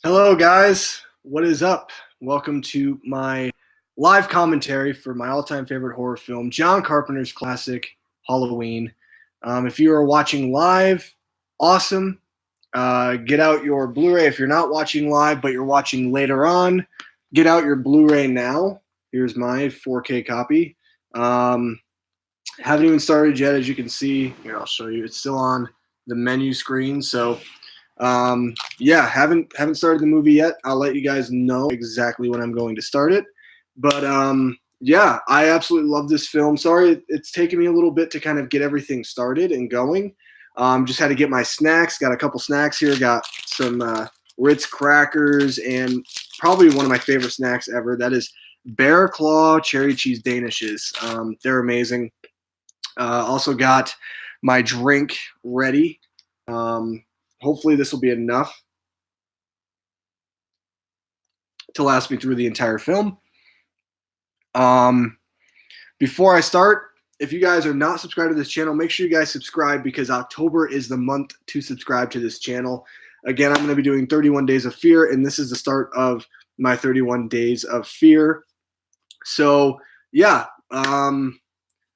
Hello, guys. What is up? Welcome to my live commentary for my all-time favorite horror film, John Carpenter's classic, Halloween. If you are watching live, awesome. Get out your Blu-ray. If you're not watching live, but you're watching later on, get out your Blu-ray now. Here's my 4K copy. Haven't even started yet, as you can see. Here, I'll show you. It's still on the menu screen, so yeah, haven't started the movie yet. I'll let you guys know exactly when I'm going to start it. But yeah, I absolutely love this film. Sorry it's taken me a little bit to kind of get everything started and going. Just had to get my snacks. Got a couple snacks here. Got some Ritz crackers and probably one of my favorite snacks ever. That is Bear Claw cherry cheese danishes. They're amazing. Also got my drink ready. Hopefully this will be enough to last me through the entire film. Before I start, if you guys are not subscribed to this channel, make sure you guys subscribe because October is the month to subscribe to this channel. Again, I'm going to be doing 31 Days of Fear, and this is the start of my 31 Days of Fear. So, yeah, I'm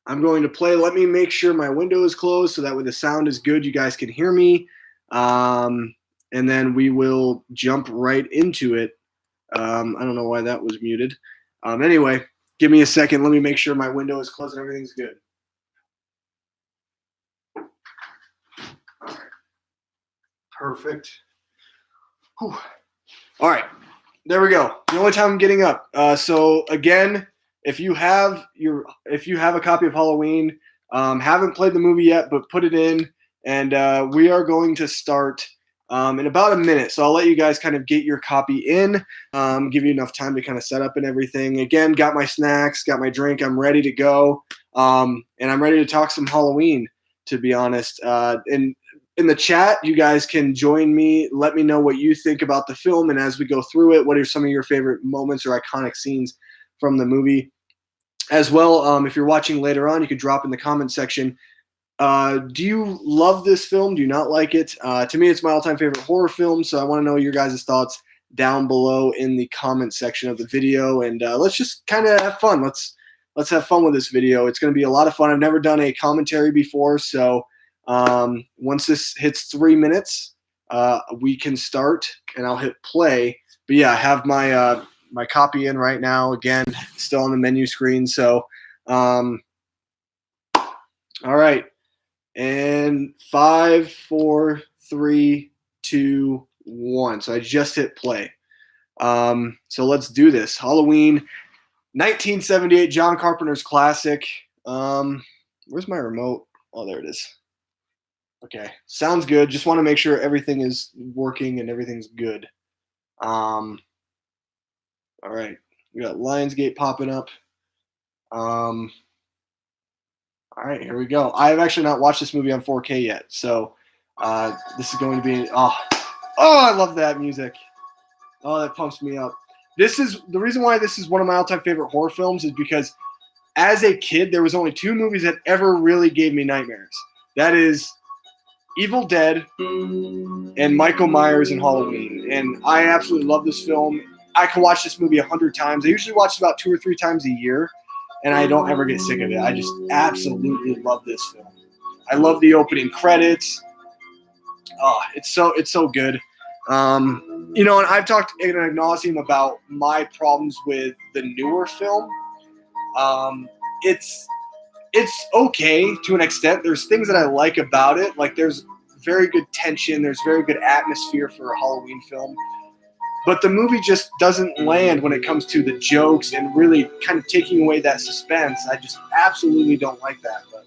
going to play. Let me make sure my window is closed so that way the sound is good. You guys can hear me. And then we will jump right into it. I don't know why that was muted. Anyway, give me a second. Let me make sure my window is closed and everything's good. All right. Perfect. Whew. All right, there we go. The only time I'm getting up. So again, if you have a copy of Halloween, haven't played the movie yet, but put it in. And we are going to start in about a minute. So I'll let you guys kind of get your copy in, give you enough time to kind of set up and everything. Again, got my snacks, got my drink. I'm ready to go. And I'm ready to talk some Halloween, to be honest. In the chat, you guys can join me. Let me know what you think about the film. And as we go through it, what are some of your favorite moments or iconic scenes from the movie? As well, if you're watching later on, you could drop in the comment section. Do you love this film? Do you not like it? To me, it's my all-time favorite horror film, so I want to know your guys' thoughts down below in the comment section of the video, and let's just kind of have fun. Let's have fun with this video. It's going to be a lot of fun. I've never done a commentary before, so once this hits 3 minutes, we can start, and I'll hit play. But yeah, I have my my copy in right now. Again, still on the menu screen. So, all right. And 5, 4, 3, 2, 1. So I just hit play. So let's do this. Halloween, 1978, John Carpenter's classic. Where's my remote? Oh, there it is. Okay, sounds good. Just want to make sure everything is working and everything's good. All right, we got Lionsgate popping up. All right, here we go. I have actually not watched this movie on 4K yet, so this is going to be oh, I love that music. Oh, that pumps me up. This is the reason why this is one of my all-time favorite horror films is because as a kid, there was only 2 movies that ever really gave me nightmares. That is Evil Dead and Michael Myers and Halloween. And I absolutely love this film. I can watch this movie 100 times. I usually watch it about 2 or 3 times a year. And I don't ever get sick of it. I just absolutely love this film. I love the opening credits. Oh, it's so good. You know, and I've talked ad nauseum about my problems with the newer film. It's okay to an extent. There's things that I like about it. Like there's very good tension. There's very good atmosphere for a Halloween film. But the movie just doesn't land when it comes to the jokes and really kind of taking away that suspense. I just absolutely don't like that. But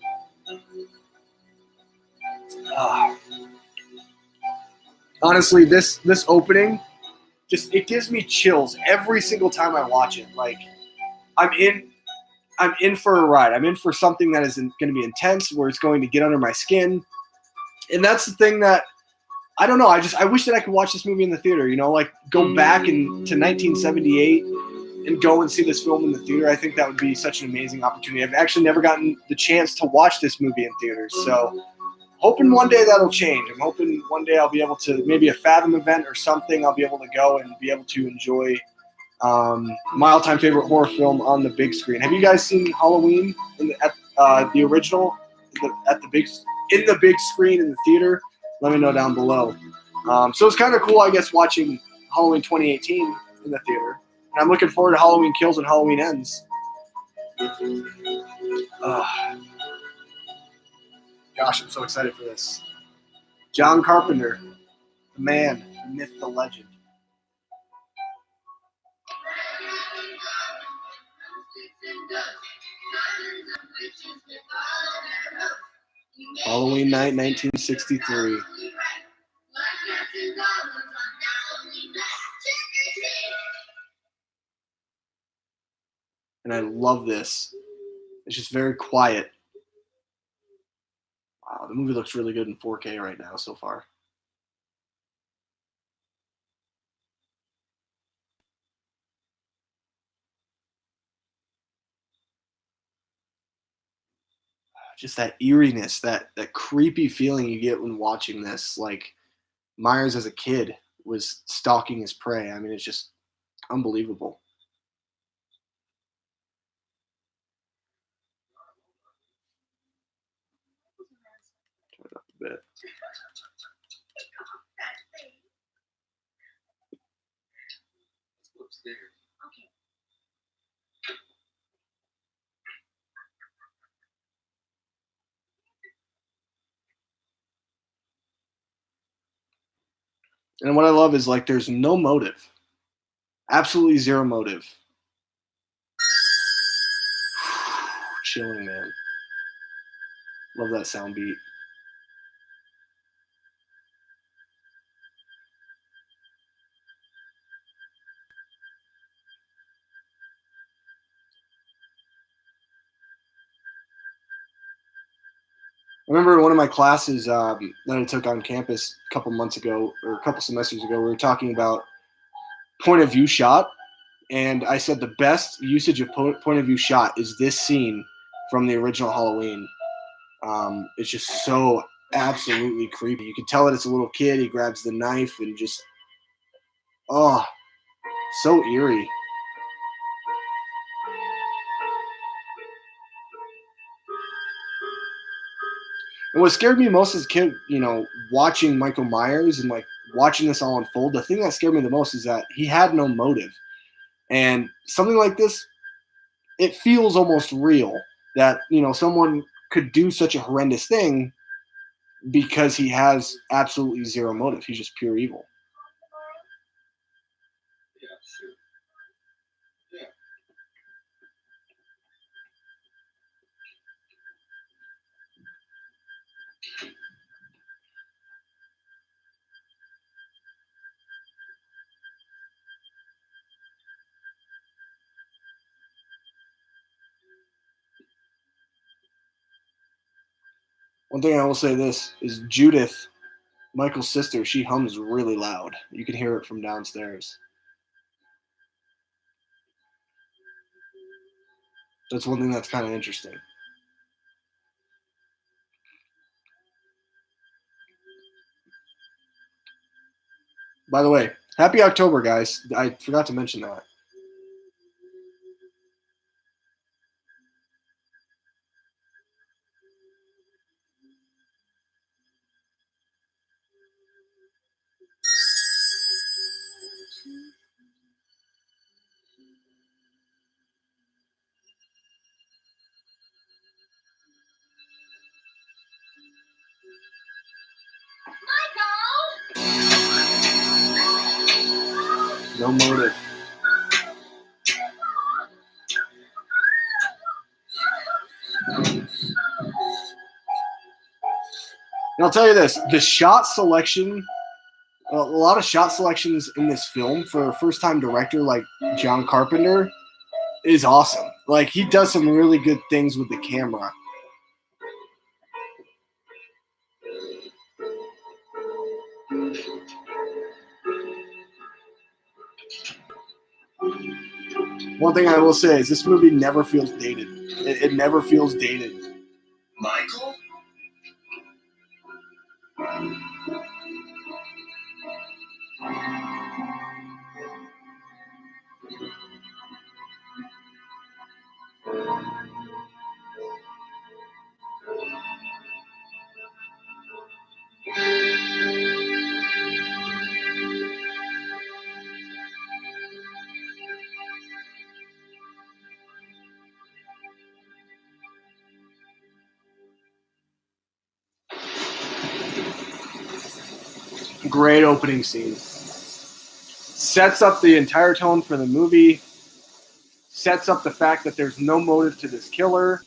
honestly, this opening, just it gives me chills every single time I watch it. Like I'm in for a ride. I'm in for something that is going to be intense, where it's going to get under my skin. And that's the thing that I don't know. I wish that I could watch this movie in the theater, you know, like go back to 1978 and go and see this film in the theater. I think that would be such an amazing opportunity. I've actually never gotten the chance to watch this movie in theaters. So hoping one day that'll change. I'm hoping one day I'll be able to, maybe a Fathom event or something, I'll be able to go and be able to enjoy my all-time favorite horror film on the big screen. Have you guys seen Halloween at the original in the big screen in the theater? Let me know down below. So it's kind of cool, I guess, watching Halloween 2018 in the theater. And I'm looking forward to Halloween Kills and Halloween Ends. Gosh, I'm so excited for this. John Carpenter, the man, the myth, the legend. Halloween night, 1963. And I love this. It's just very quiet. Wow, the movie looks really good in 4K right now so far. Just that eeriness, that creepy feeling you get when watching this. Like Myers as a kid was stalking his prey. I mean, it's just unbelievable. Turn it up a bit. And what I love is, like, there's no motive. Absolutely zero motive. Chilling, man. Love that sound beat. I remember in one of my classes that I took on campus a couple months ago, or a couple semesters ago, we were talking about point of view shot. And I said the best usage of point of view shot is this scene from the original Halloween. It's just so absolutely creepy. You can tell that it's a little kid. He grabs the knife and just, oh, so eerie. And what scared me most as a kid, watching Michael Myers and like watching this all unfold, the thing that scared me the most is that he had no motive. And something like this, it feels almost real that, someone could do such a horrendous thing because he has absolutely zero motive. He's just pure evil. One thing I will say this is Judith, Michael's sister, she hums really loud. You can hear it from downstairs. That's one thing that's kind of interesting. By the way, happy October, guys. I forgot to mention that. No motive. And I'll tell you this, the shot selection, a lot of shot selections in this film for a first-time director like John Carpenter is awesome. Like, he does some really good things with the camera. One thing I will say is this movie never feels dated. It never feels dated. Michael? Great opening scene. Sets up the entire tone for the movie. Sets up the fact that there's no motive to this killer,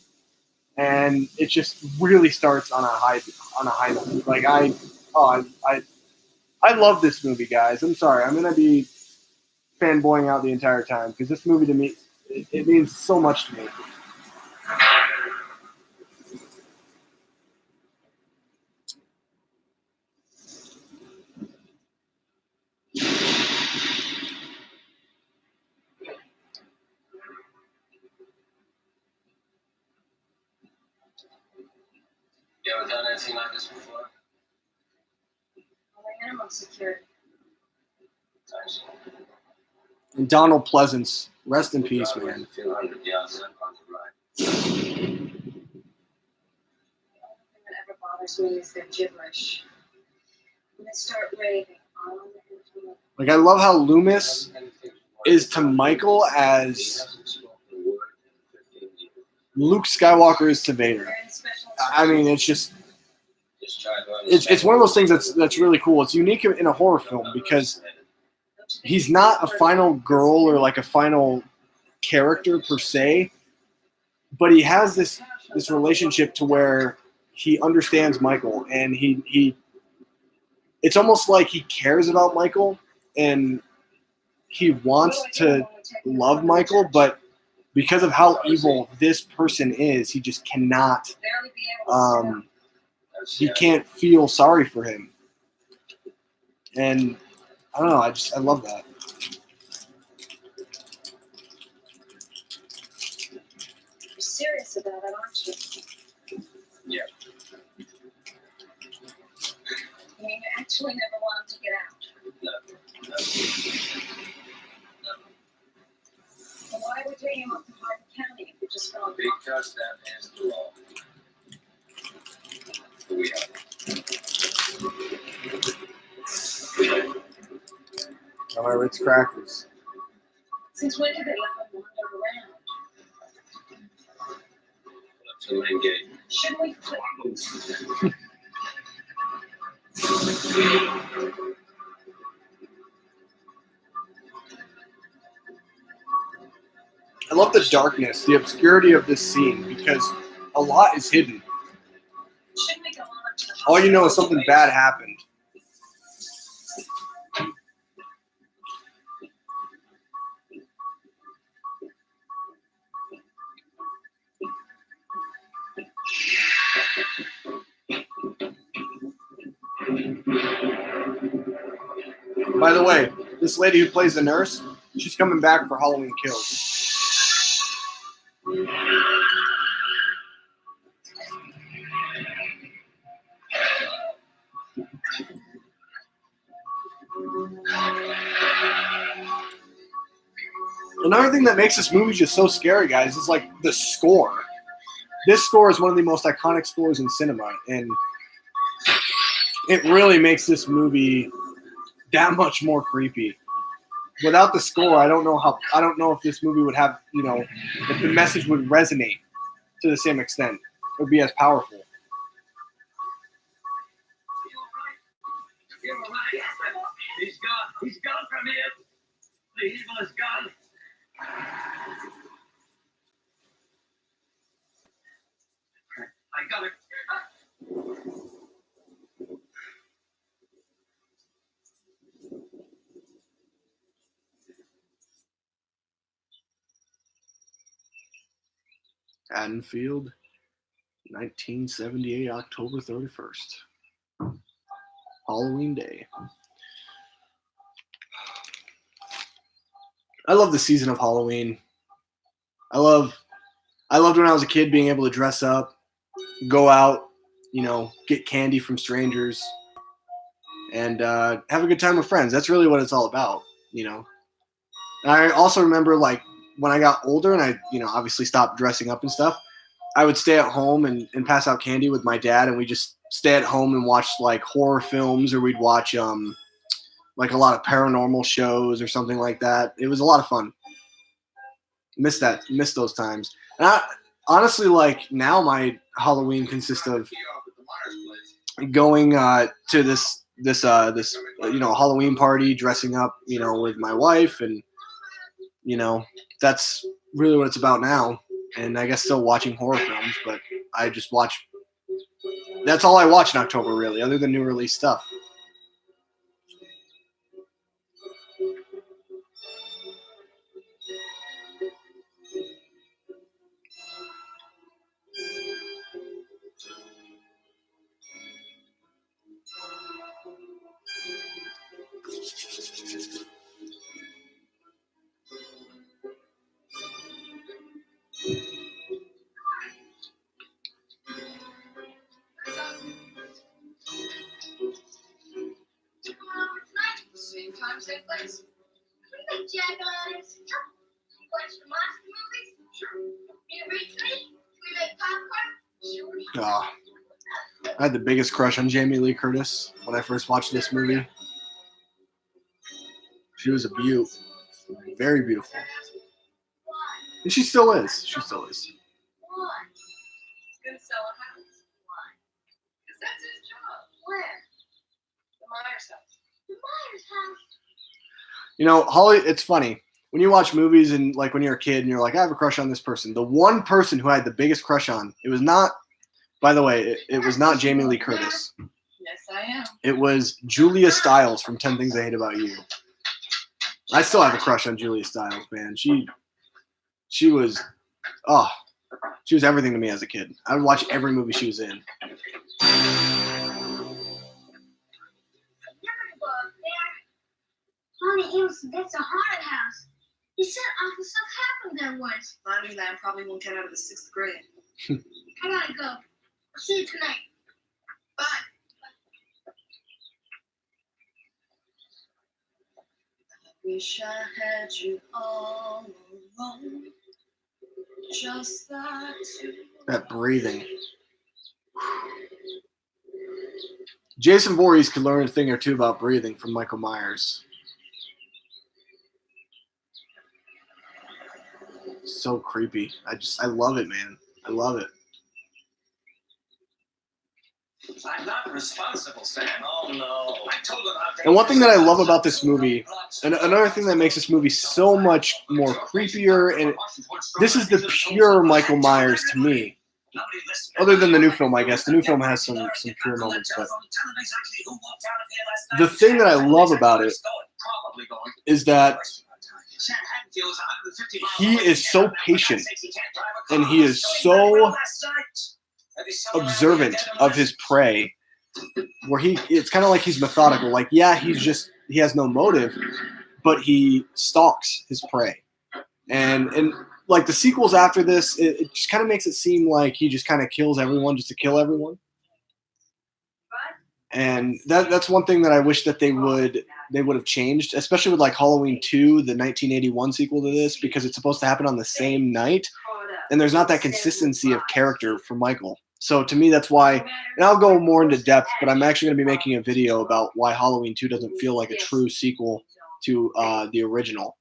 and it just really starts on a high note. Like I love this movie, guys. I'm sorry, I'm gonna be fanboying out the entire time because this movie to me it means so much to me. You ever done anything like this before? Only minimum security. Nice. And Donald Pleasance, rest in peace, man. A few hundred yards up on the right. The only thing that ever bothers me is their gibberish. When they start raving on and on. Like I love how Loomis is to Michael as Luke Skywalker is to Vader. I mean, it's just it's one of those things that's really cool. It's unique in a horror film because he's not a final girl or like a final character per se, but he has this relationship to where he understands Michael, and he it's almost like he cares about Michael and he wants to love Michael, but because of how evil this person is, he just cannot he can't feel sorry for him. And I don't know, I love that. You're serious about it, aren't you? Yeah. You mean you actually never want him to get out? No. Then why would you take him up to Hardin County if you just fell Because that is the law. We have. My Ritz crackers. Since when did they let them wander around? Up to the main gate. Shouldn't we flip? I love the darkness, the obscurity of this scene because a lot is hidden. Shouldn't we go on to the All you know is something bad happened. By the way, this lady who plays the nurse, she's coming back for Halloween Kills. Another thing that makes this movie just so scary, guys, is like the score. This score is one of the most iconic scores in cinema, and it really makes this movie that much more creepy. Without the score, I don't know if this movie would have, if the message would resonate to the same extent. It would be as powerful. You're right. He's gone. He's gone from here. The evil is gone. I got it. Haddonfield, 1978, October 31st. Halloween Day. I love the season of Halloween. I loved when I was a kid being able to dress up, go out, get candy from strangers, and have a good time with friends. That's really what it's all about, you know. And I also remember like when I got older and I, obviously stopped dressing up and stuff, I would stay at home and pass out candy with my dad, and we just stay at home and watch like horror films, or we'd watch like a lot of paranormal shows or something like that. It was a lot of fun. Miss those times. And honestly, like now my Halloween consists of going to this Halloween party, dressing up, with my wife, and that's really what it's about now. And I guess still watching horror films, but I just watch. That's all I watch in October, really, other than new release stuff. Same time, same place. We make jack-o'-lanterns. Watch the monster movies. Sure. You read me? We make popcorn. Sure. Oh, I had the biggest crush on Jamie Lee Curtis when I first watched this movie. She was a beaut. Very beautiful. And she still is. She still is. Why? He's gonna sell a house. Why? Because that's his job. Where? The Myers house. The Myers house. Holly, it's funny. When you watch movies and like when you're a kid and you're like, I have a crush on this person. The one person who I had the biggest crush on, it was not, by the way, it was not Jamie Lee Curtis. Yes, I am. It was Julia Stiles from 10 Things I Hate About You. I still have a crush on Julia Stiles, man. She was, she was everything to me as a kid. I would watch every movie she was in. Honey, that's a haunted house. He said awful stuff happened there once. I knew that. Probably won't get out of the 6th grade. I gotta go. I'll see you tonight. Bye. Wish I had you all alone. Just that breathing. Jason Voorhees could learn a thing or two about breathing from Michael Myers. So creepy. I love it, man. I love it. I'm not responsible, Sam. Oh no. I told him how And one thing that I love about this movie, and another thing that makes this movie so much more creepier, and this is the pure Michael Myers to me. Other than the new film, I guess. The new film has some pure moments, but the thing that I love about it is that he is so patient and he is so observant of his prey, where it's kind of like he's methodical. Like, yeah, he has no motive, but he stalks his prey. And like the sequels after this, it just kind of makes it seem like he just kind of kills everyone just to kill everyone. And that's one thing that I wish that they would have changed, especially with like Halloween 2, the 1981 sequel to this, because it's supposed to happen on the same night, and there's not that consistency of character for Michael. So to me, that's why, and I'll go more into depth, but I'm actually going to be making a video about why Halloween 2 doesn't feel like a true sequel to the original.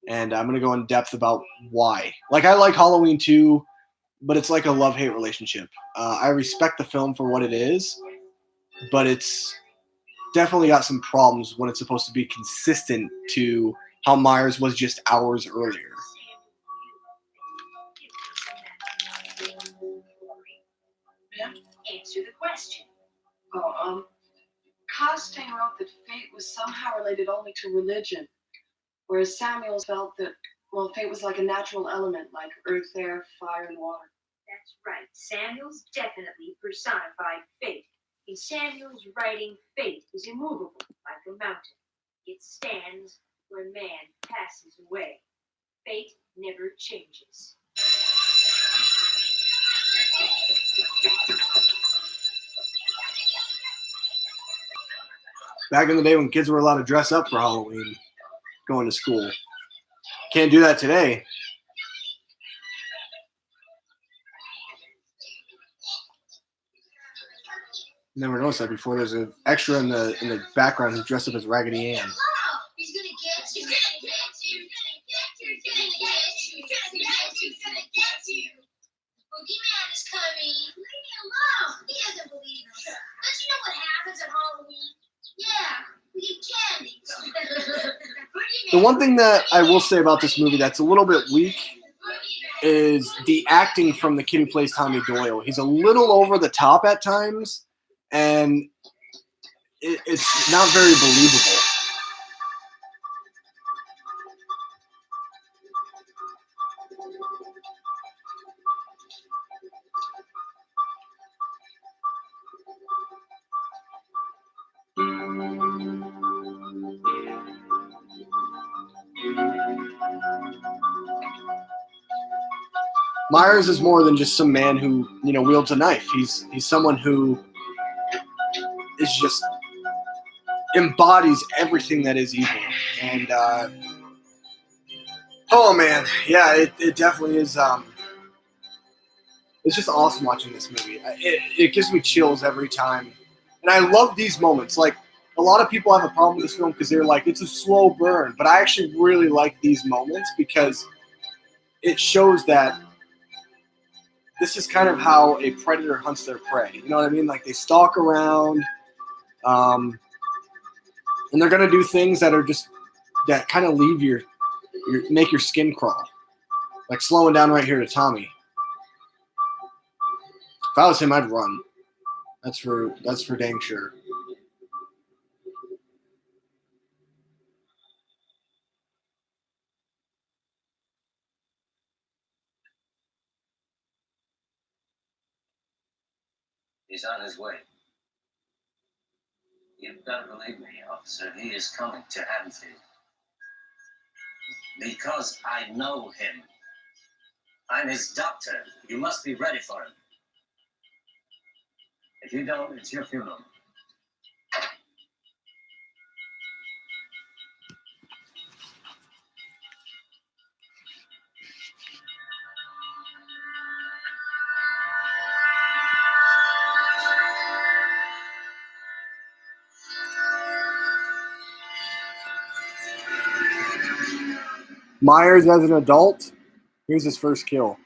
And I'm going to go in depth about why. Like, I like Halloween 2, but it's like a love-hate relationship. I respect the film for what it is, but it's definitely got some problems when it's supposed to be consistent to how Myers was just hours earlier. Answer the question. Costain wrote that fate was somehow related only to religion, whereas Samuels felt that, fate was like a natural element, like earth, air, fire, and water. That's right. Samuels definitely personified fate. In Samuel's writing, fate is immovable, like a mountain. It stands where man passes away. Fate never changes. Back in the day when kids were allowed to dress up for Halloween, going to school. Can't do that today. Never noticed that before. There's an extra in the background who's dressed up as Raggedy Ann. He's gonna get you. He's gonna get you. He's gonna get you. He's gonna get you. He's gonna get you. Boogeyman is coming. Leave me alone. He doesn't believe us. Don't you know what happens at Halloween? Yeah, we get candy. The one thing that I will say about this movie that's a little bit weak is the acting from the kid who plays Tommy Doyle. He's a little over the top at times, and it's not very believable. Myers is more than just some man who, wields a knife. He's someone who is just embodies everything that is evil. And oh man, yeah, it definitely is. It's just awesome watching this movie. It gives me chills every time, and I love these moments. Like, a lot of people have a problem with this film because they're like, it's a slow burn, but I actually really like these moments because it shows that this is kind of how a predator hunts their prey. You know what I mean? Like, they stalk around, and they're gonna do things that are just that kind of leave make your skin crawl. Like slowing down right here to Tommy. If I was him, I'd run. That's for dang sure. He's on his way. You've got to believe me, officer. He is coming to Haddonfield. Because I know him. I'm his doctor. You must be ready for him. If you don't, it's your funeral. Myers as an adult, here's his first kill.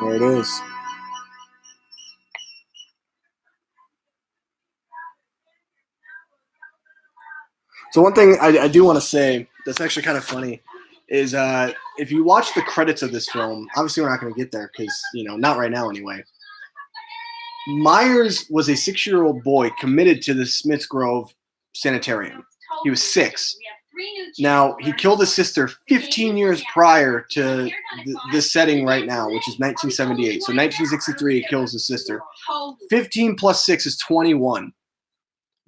There it is. So one thing I do want to say that's actually kind of funny is if you watch the credits of this film, obviously we're not going to get there because, not right now anyway. Myers was a 6-year-old boy committed to the Smiths Grove Sanitarium. He was 6. Now, he killed his sister 15 years prior to this setting right now, which is 1978. So 1963, he kills his sister. 15 plus 6 is 21.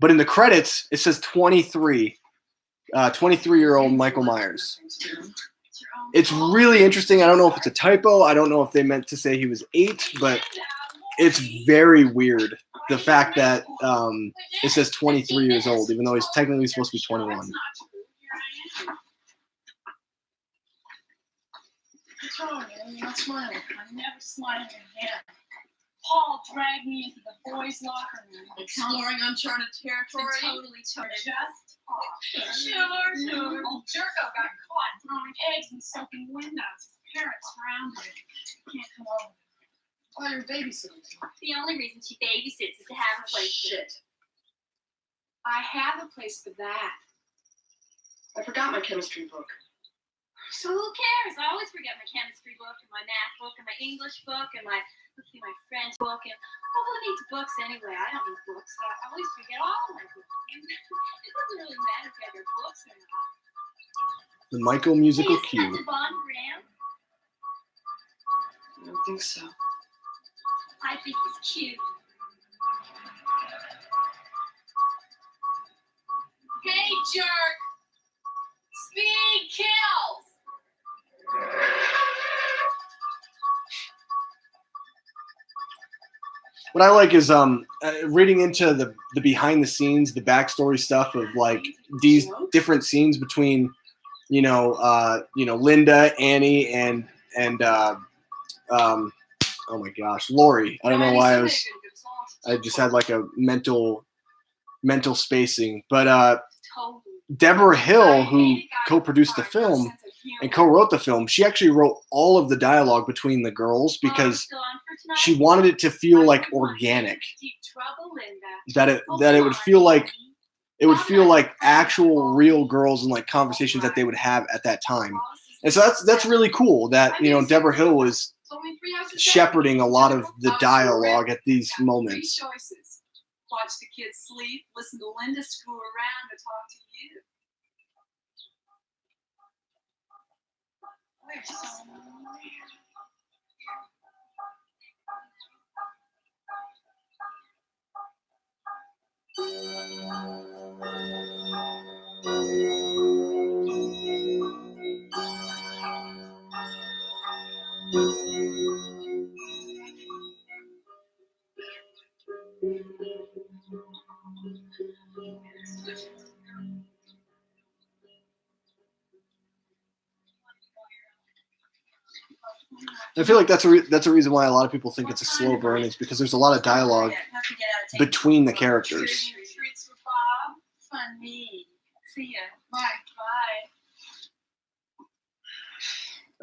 But in the credits, it says 23. 23-year-old Michael Myers. It's really interesting. I don't know if it's a typo. I don't know if they meant to say he was 8, but it's very weird. The fact that it says 23 years old, even though he's technically supposed to be 21. What's wrong? You're not smiling. I'm never smiling again. Paul dragged me into the boys' locker room. Exploring uncharted territory. Totally charted. Just talk. Sure. Old Jerko got caught throwing eggs and soaking windows. His parents surrounded him. Can't come over. Why are you babysitting? The only reason she babysits is to have a place. Shit. I have a place for that. I forgot my chemistry book. So who cares? I always forget my chemistry book and my math book and my English book and my French book, and who needs books anyway? I don't need books. I always forget all of my books. It doesn't really matter if I have your books or not. The Michael musical Hey, cue. Devon Graham. think so. I think he's cute. Hey, jerk! Speed kills! What I like is reading into the behind the scenes, the backstory stuff of like these different scenes between Linda, Annie, and oh my gosh, Lori. I don't know why I just had like a mental spacing, but Totally. Deborah Hill, who co-produced the film and co-wrote the film, she actually wrote all of the dialogue between the girls because she wanted it to feel like organic. Deep trouble, Linda. That it would feel like actual real girls and like conversations that they would have at that time. And so that's really cool that Deborah Hill was shepherding a lot of the dialogue at these moments. Watch the kids sleep, listen to Linda screw around, and talk to you. I feel like that's a reason why a lot of people think it's a slow burn is because there's a lot of dialogue between the characters. Treats for Bob. Funny. See ya. Bye. Bye.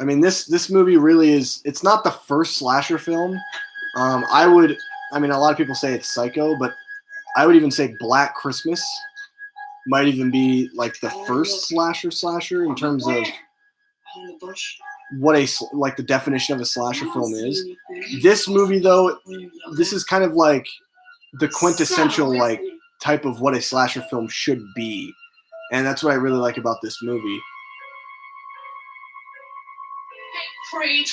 I mean, this movie really is. It's not the first slasher film. A lot of people say it's Psycho, but I would even say Black Christmas might even be like the first slasher in terms of what the definition of a slasher film is. This movie, though, this is kind of like the quintessential like type of what a slasher film should be, and that's what I really like about this movie. Hey, creep.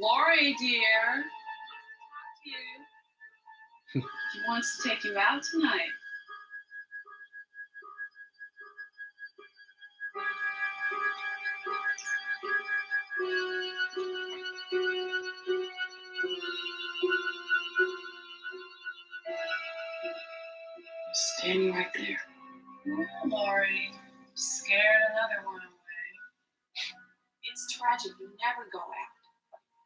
Lori, dear. He wants to take you out tonight. Standing right there. Oh, Lori, scared another one away. It's tragic you never go out.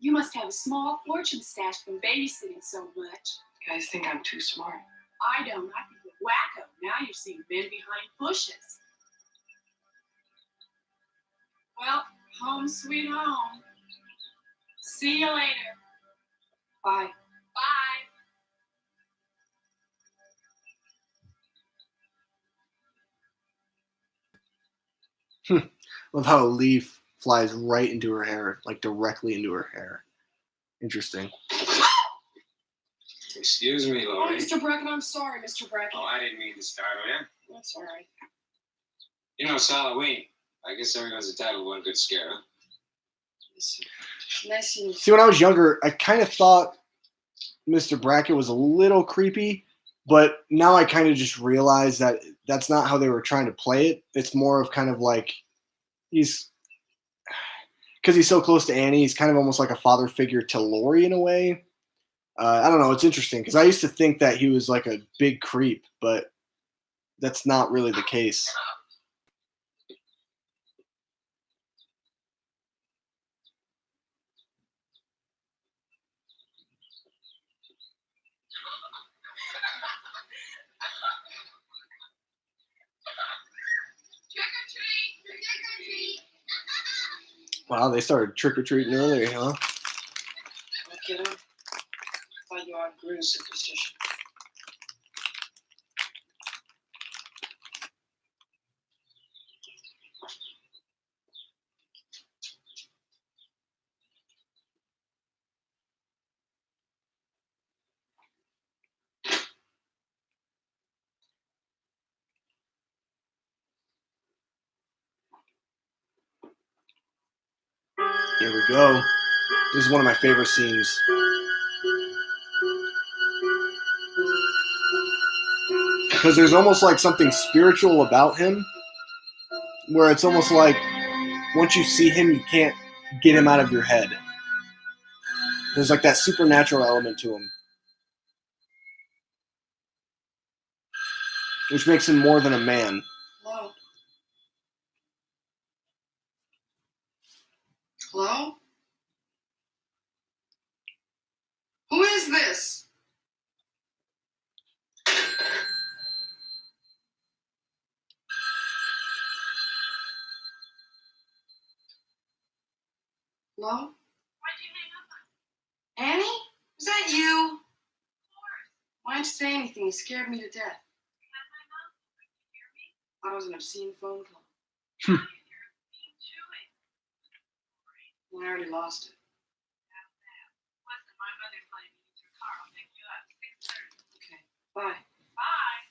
You must have a small fortune stashed from babysitting so much. You guys think I'm too smart. I don't. I think you're wacko. Now you're seeing men behind bushes. Well, home sweet home. See you later. Bye. Bye. Love how a leaf flies right into her hair, like directly into her hair. Interesting. Excuse me, Oh, Lori. Mr. Bracken, I'm sorry, Mr. Bracken. Oh, I didn't mean to startle you. That's all right. It's Halloween. I guess everyone's entitled to one good scare, huh? Nice to meet you. See, when I was younger, I kind of thought Mr. Brackett was a little creepy, but now I kind of just realize that that's not how they were trying to play it. It's more of kind of like because he's so close to Annie, he's kind of almost like a father figure to Lori in a way. I don't know. It's interesting because I used to think that he was like a big creep, but that's not really the case. Wow, they started trick-or-treating earlier, huh? Look it up. Thought you outgrew superstition. Here we go. This is one of my favorite scenes. Because there's almost like something spiritual about him, where it's almost like once you see him, you can't get him out of your head. There's like that supernatural element to him, which makes him more than a man. Hello? Hello? Who is this? Hello? Why'd you hang up? Annie? Is that you? Why didn't you say anything? You scared me to death. You had my mouth open. Can you hear me? I was an obscene phone call. Now you hear me chewing. And I already lost it. Listen, my mother's letting me use your car. I'll pick you up. 6:30. Okay. Bye. Bye.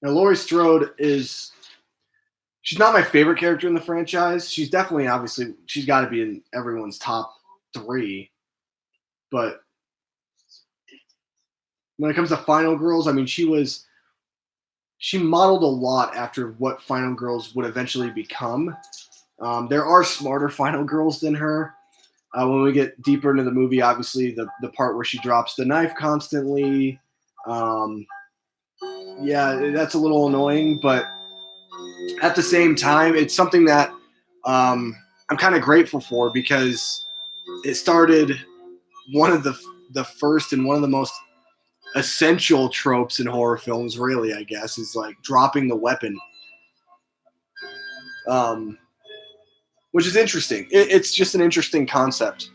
Now, Laurie Strode she's not my favorite character in the franchise. She's definitely, obviously, she's got to be in everyone's top 3. But when it comes to Final Girls, I mean, she modeled a lot after what Final Girls would eventually become. There are smarter Final Girls than her. When we get deeper into the movie, obviously, the part where she drops the knife constantly, yeah, that's a little annoying, but at the same time, it's something that I'm kind of grateful for, because it started one of the first and one of the most essential tropes in horror films, really, I guess, is like dropping the weapon, which is interesting. It's just an interesting concept.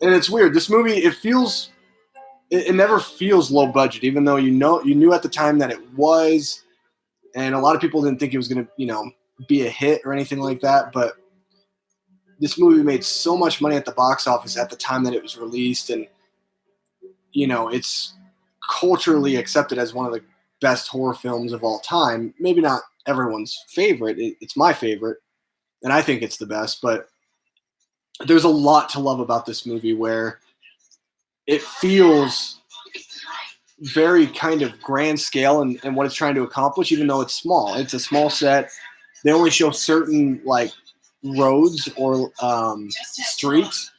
And it's weird. This movie, it never feels low budget, even though you knew at the time that it was, and a lot of people didn't think it was going to, be a hit or anything like that. But this movie made so much money at the box office at the time that it was released, and it's culturally accepted as one of the best horror films of all time. Maybe not everyone's favorite. It's my favorite, and I think it's the best. But there's a lot to love about this movie, where it feels very kind of grand scale and what it's trying to accomplish, even though it's small. It's a small set. They only show certain like roads or streets.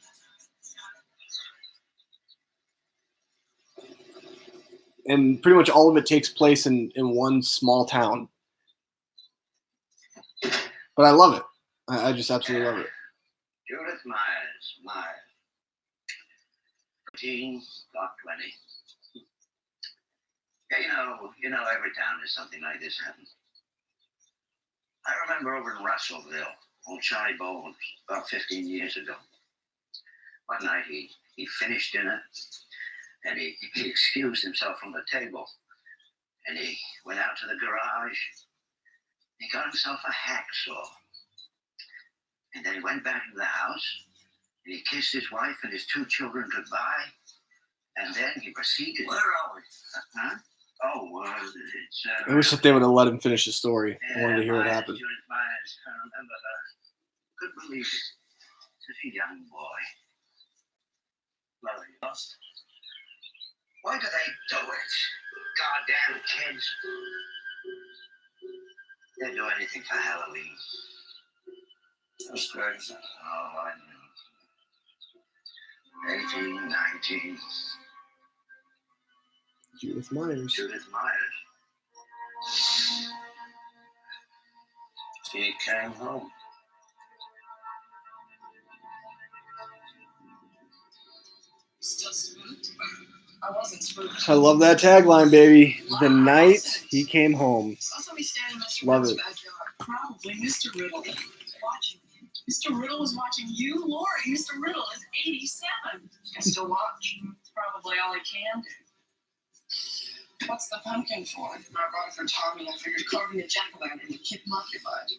And pretty much all of it takes place in one small town. But I love it. I just absolutely love it. Judith Myers. 13, Block 20. Yeah, every town there's something like this happens. I remember over in Russellville, old Charlie Bones, about 15 years ago. One night he finished dinner, and he excused himself from the table, and he went out to the garage. He got himself a hacksaw, and then he went back to the house, and he kissed his wife and his 2 children goodbye, and then he proceeded. Where are we? Huh? Oh, it's. I wish that they would have let him finish the story. I wanted to hear what happened. Judith Myers, I remember her. Couldn't believe it. Such a young boy. Well, he lost. Why do they do it? Goddamn kids. They'd do anything for Halloween. That's crazy. Oh, I know. 18, 19. Judith Myers. Judith Myers. She came home. Still spooked? I wasn't spooked. I love that tagline, baby. The night he came home. Saw somebody standing in Mr. Love Riddle's it. backyard. Probably Mr. Riddle was watching you. Mr. Riddle was watching you, Lori. Mr. Riddle is 87. Can still watch. It's probably all he can do. What's the pumpkin for? I brought it for Tommy. I figured carving a jack-o'-lantern would keep him occupied.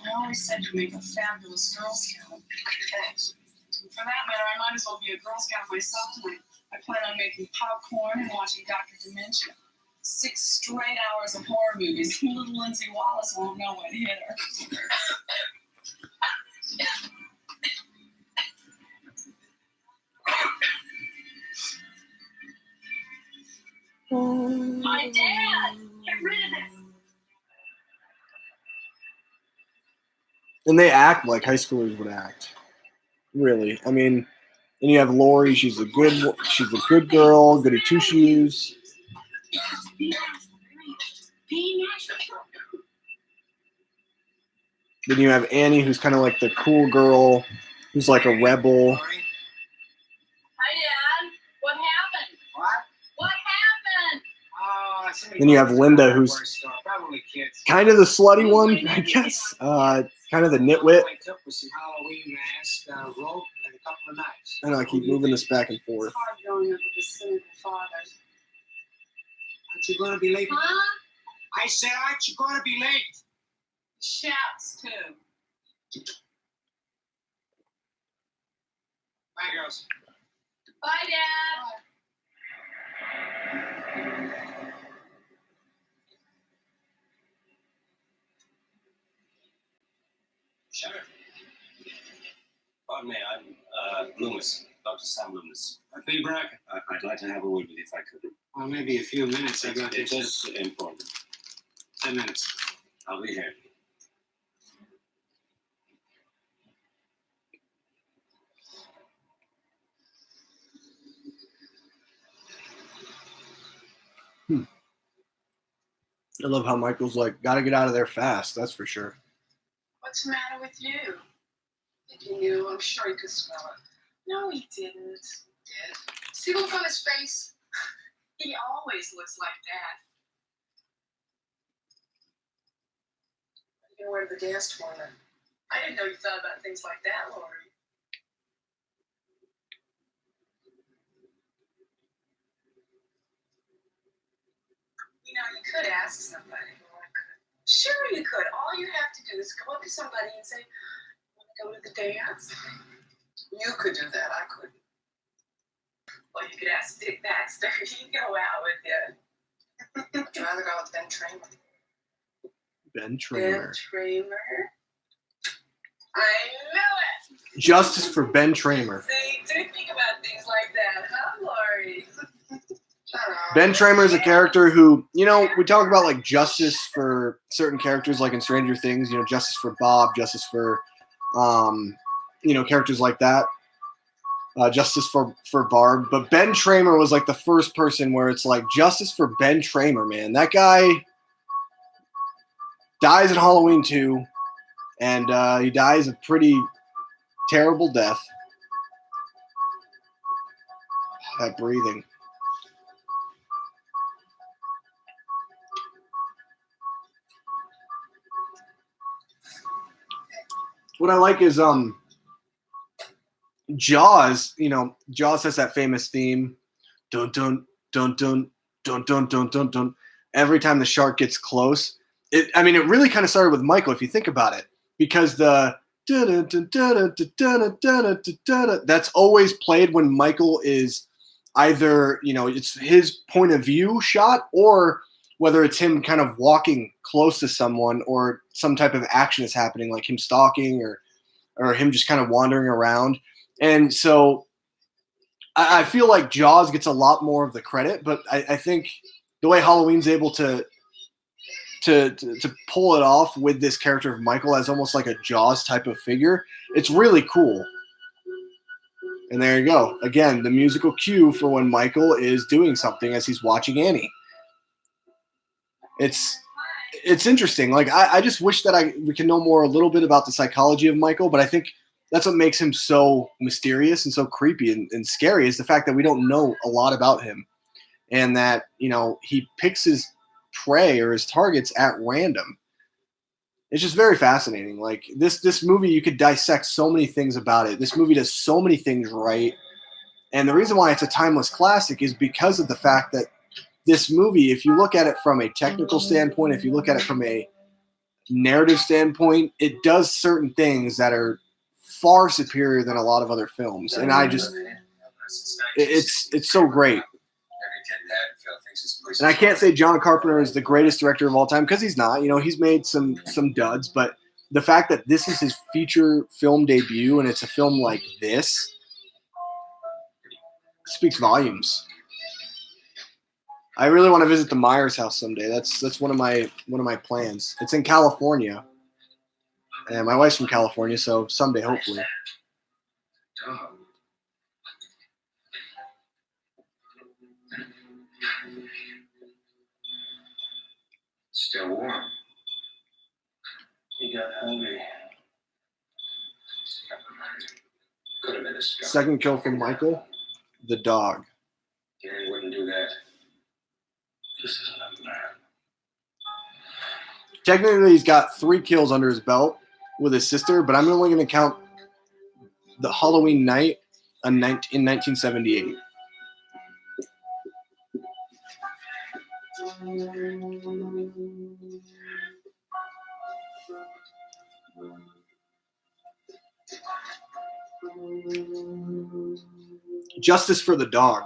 I always said you'd make a fabulous Girl Scout. Thanks. And for that matter, I might as well be a Girl Scout myself tonight. I plan on making popcorn and watching Dr. Dementia. 6 straight hours of horror movies. Little Lindsay Wallace won't know what hit her. My dad! Get rid of this! And they act like high schoolers would act. Really. I mean, then you have Lori. She's a good girl, goody two shoes. Then you have Annie, who's kind of like the cool girl, who's like a rebel. Hi, Dad. What happened? What? What happened? Then you have Linda, who's probably kids. kind of the slutty one, I guess. Kind of the nitwit. All I took was some Halloween masks, rope, and a couple of knives. I know I keep moving this back and forth. It's hard growing up with a cynical father. Aren't you going to be late? Huh? I said, aren't you going to be late? Shouts, too. Bye, girls. Bye, Dad. Sheriff. Pardon me, I'm Loomis, Dr. Sam Loomis. Bill Bracken. I'd like to have a word with you if I could. Well, maybe a few minutes. I got it. It's important. 10 minutes. I'll be here. I love how Michael's like, gotta get out of there fast, that's for sure. What's the matter with you? If you knew, I'm sure you could smell it. No, he didn't. He did. See the look on his face? He always looks like that. You can wear the dance tournament. I didn't know you thought about things like that, Lori. You know, you could ask somebody. Sure, you could. All you have to do is go up to somebody and say, "Want to go to the dance?" You could do that. I couldn't. Well, you could ask Dick Baxter. He'd go out with you. I'd rather go with Ben Tramer. Ben Ben Tramer. Tramer. I knew it. Justice for Ben Tramer. See, do think about things like that, huh, Lori? Ben Tramer is a character who, you know, we talk about like justice for certain characters, like in Stranger Things, you know, justice for Bob, justice for, you know, characters like that, justice for Barb. But Ben Tramer was like the first person where it's like justice for Ben Tramer, man. That guy dies at Halloween 2, and he dies a pretty terrible death. That breathing. What I like is Jaws, you know, Jaws has that famous theme. Dun dun dun dun dun dun dun dun dun. Every time the shark gets close. It really kind of started with Michael, if you think about it. Because the that's always played when Michael is either, you know, it's his point of view shot, or whether it's him kind of walking close to someone, or some type of action is happening, like him stalking or him just kind of wandering around. And so I feel like Jaws gets a lot more of the credit, but I think the way Halloween's able to pull it off with this character of Michael as almost like a Jaws type of figure, it's really cool. And there you go. Again, the musical cue for when Michael is doing something as he's watching Annie. It's interesting. Like I just wish that we can know more a little bit about the psychology of Michael, but I think that's what makes him so mysterious and so creepy and scary, is the fact that we don't know a lot about him, and that, you know, he picks his prey or his targets at random. It's just very fascinating. Like this movie, you could dissect so many things about it. This movie does so many things right. And the reason why it's a timeless classic is because of the fact that this movie, if you look at it from a technical standpoint, if you look at it from a narrative standpoint, it does certain things that are far superior than a lot of other films. And it's so great. Ken Haddonfield thinks this place. And I can't say John Carpenter is the greatest director of all time because he's not. You know, he's made some duds, but the fact that this is his feature film debut and it's a film like this speaks volumes. I really want to visit the Myers house someday. That's one of my plans. It's in California, and my wife's from California, so someday, hopefully. Dog. Still warm. He got hungry. Could have been a scout. Second kill from Michael, the dog. Gary wouldn't do that. This isn't a man. Technically, he's got 3 kills under his belt with his sister, but I'm only going to count the Halloween night in 1978. Justice for the dog.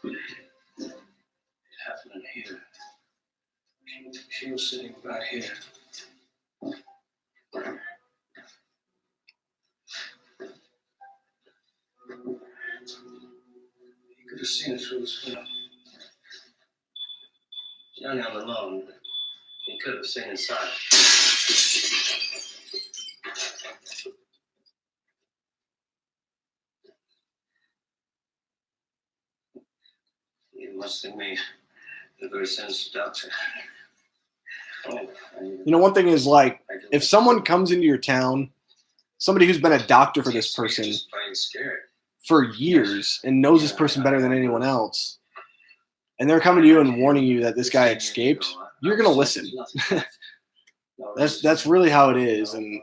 It happened in here. She was sitting right here. You could have seen it through the window. Young on the lawn, he could have seen inside. You must have made a very sensitive doctor. Oh, You know, one thing is, like, if someone comes into your town, somebody who's been a doctor for this person for years and knows this person better than anyone else, and they're coming to you and warning you that this guy escaped, you're gonna listen. That's really how it is, and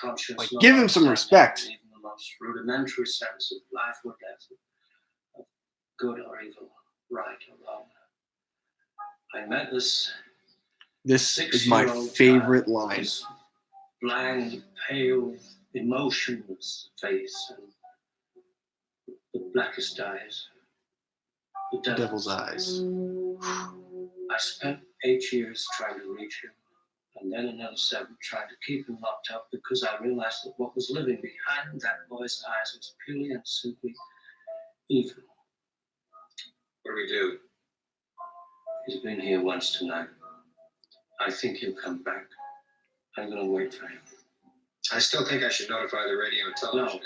like, give him some respect. Even the most rudimentary sense of life or death, of good or evil, right or wrong. I met this is my favorite line. This blank, pale, emotionless face, and the blackest eyes, the Devil's eyes. I spent 8 years trying to reach him, and then another 7 trying to keep him locked up because I realized that what was living behind that boy's eyes was purely and simply evil. What do we do? He's been here once tonight. I think he'll come back. I'm going to wait for him. I still think I should notify the radio and television. No.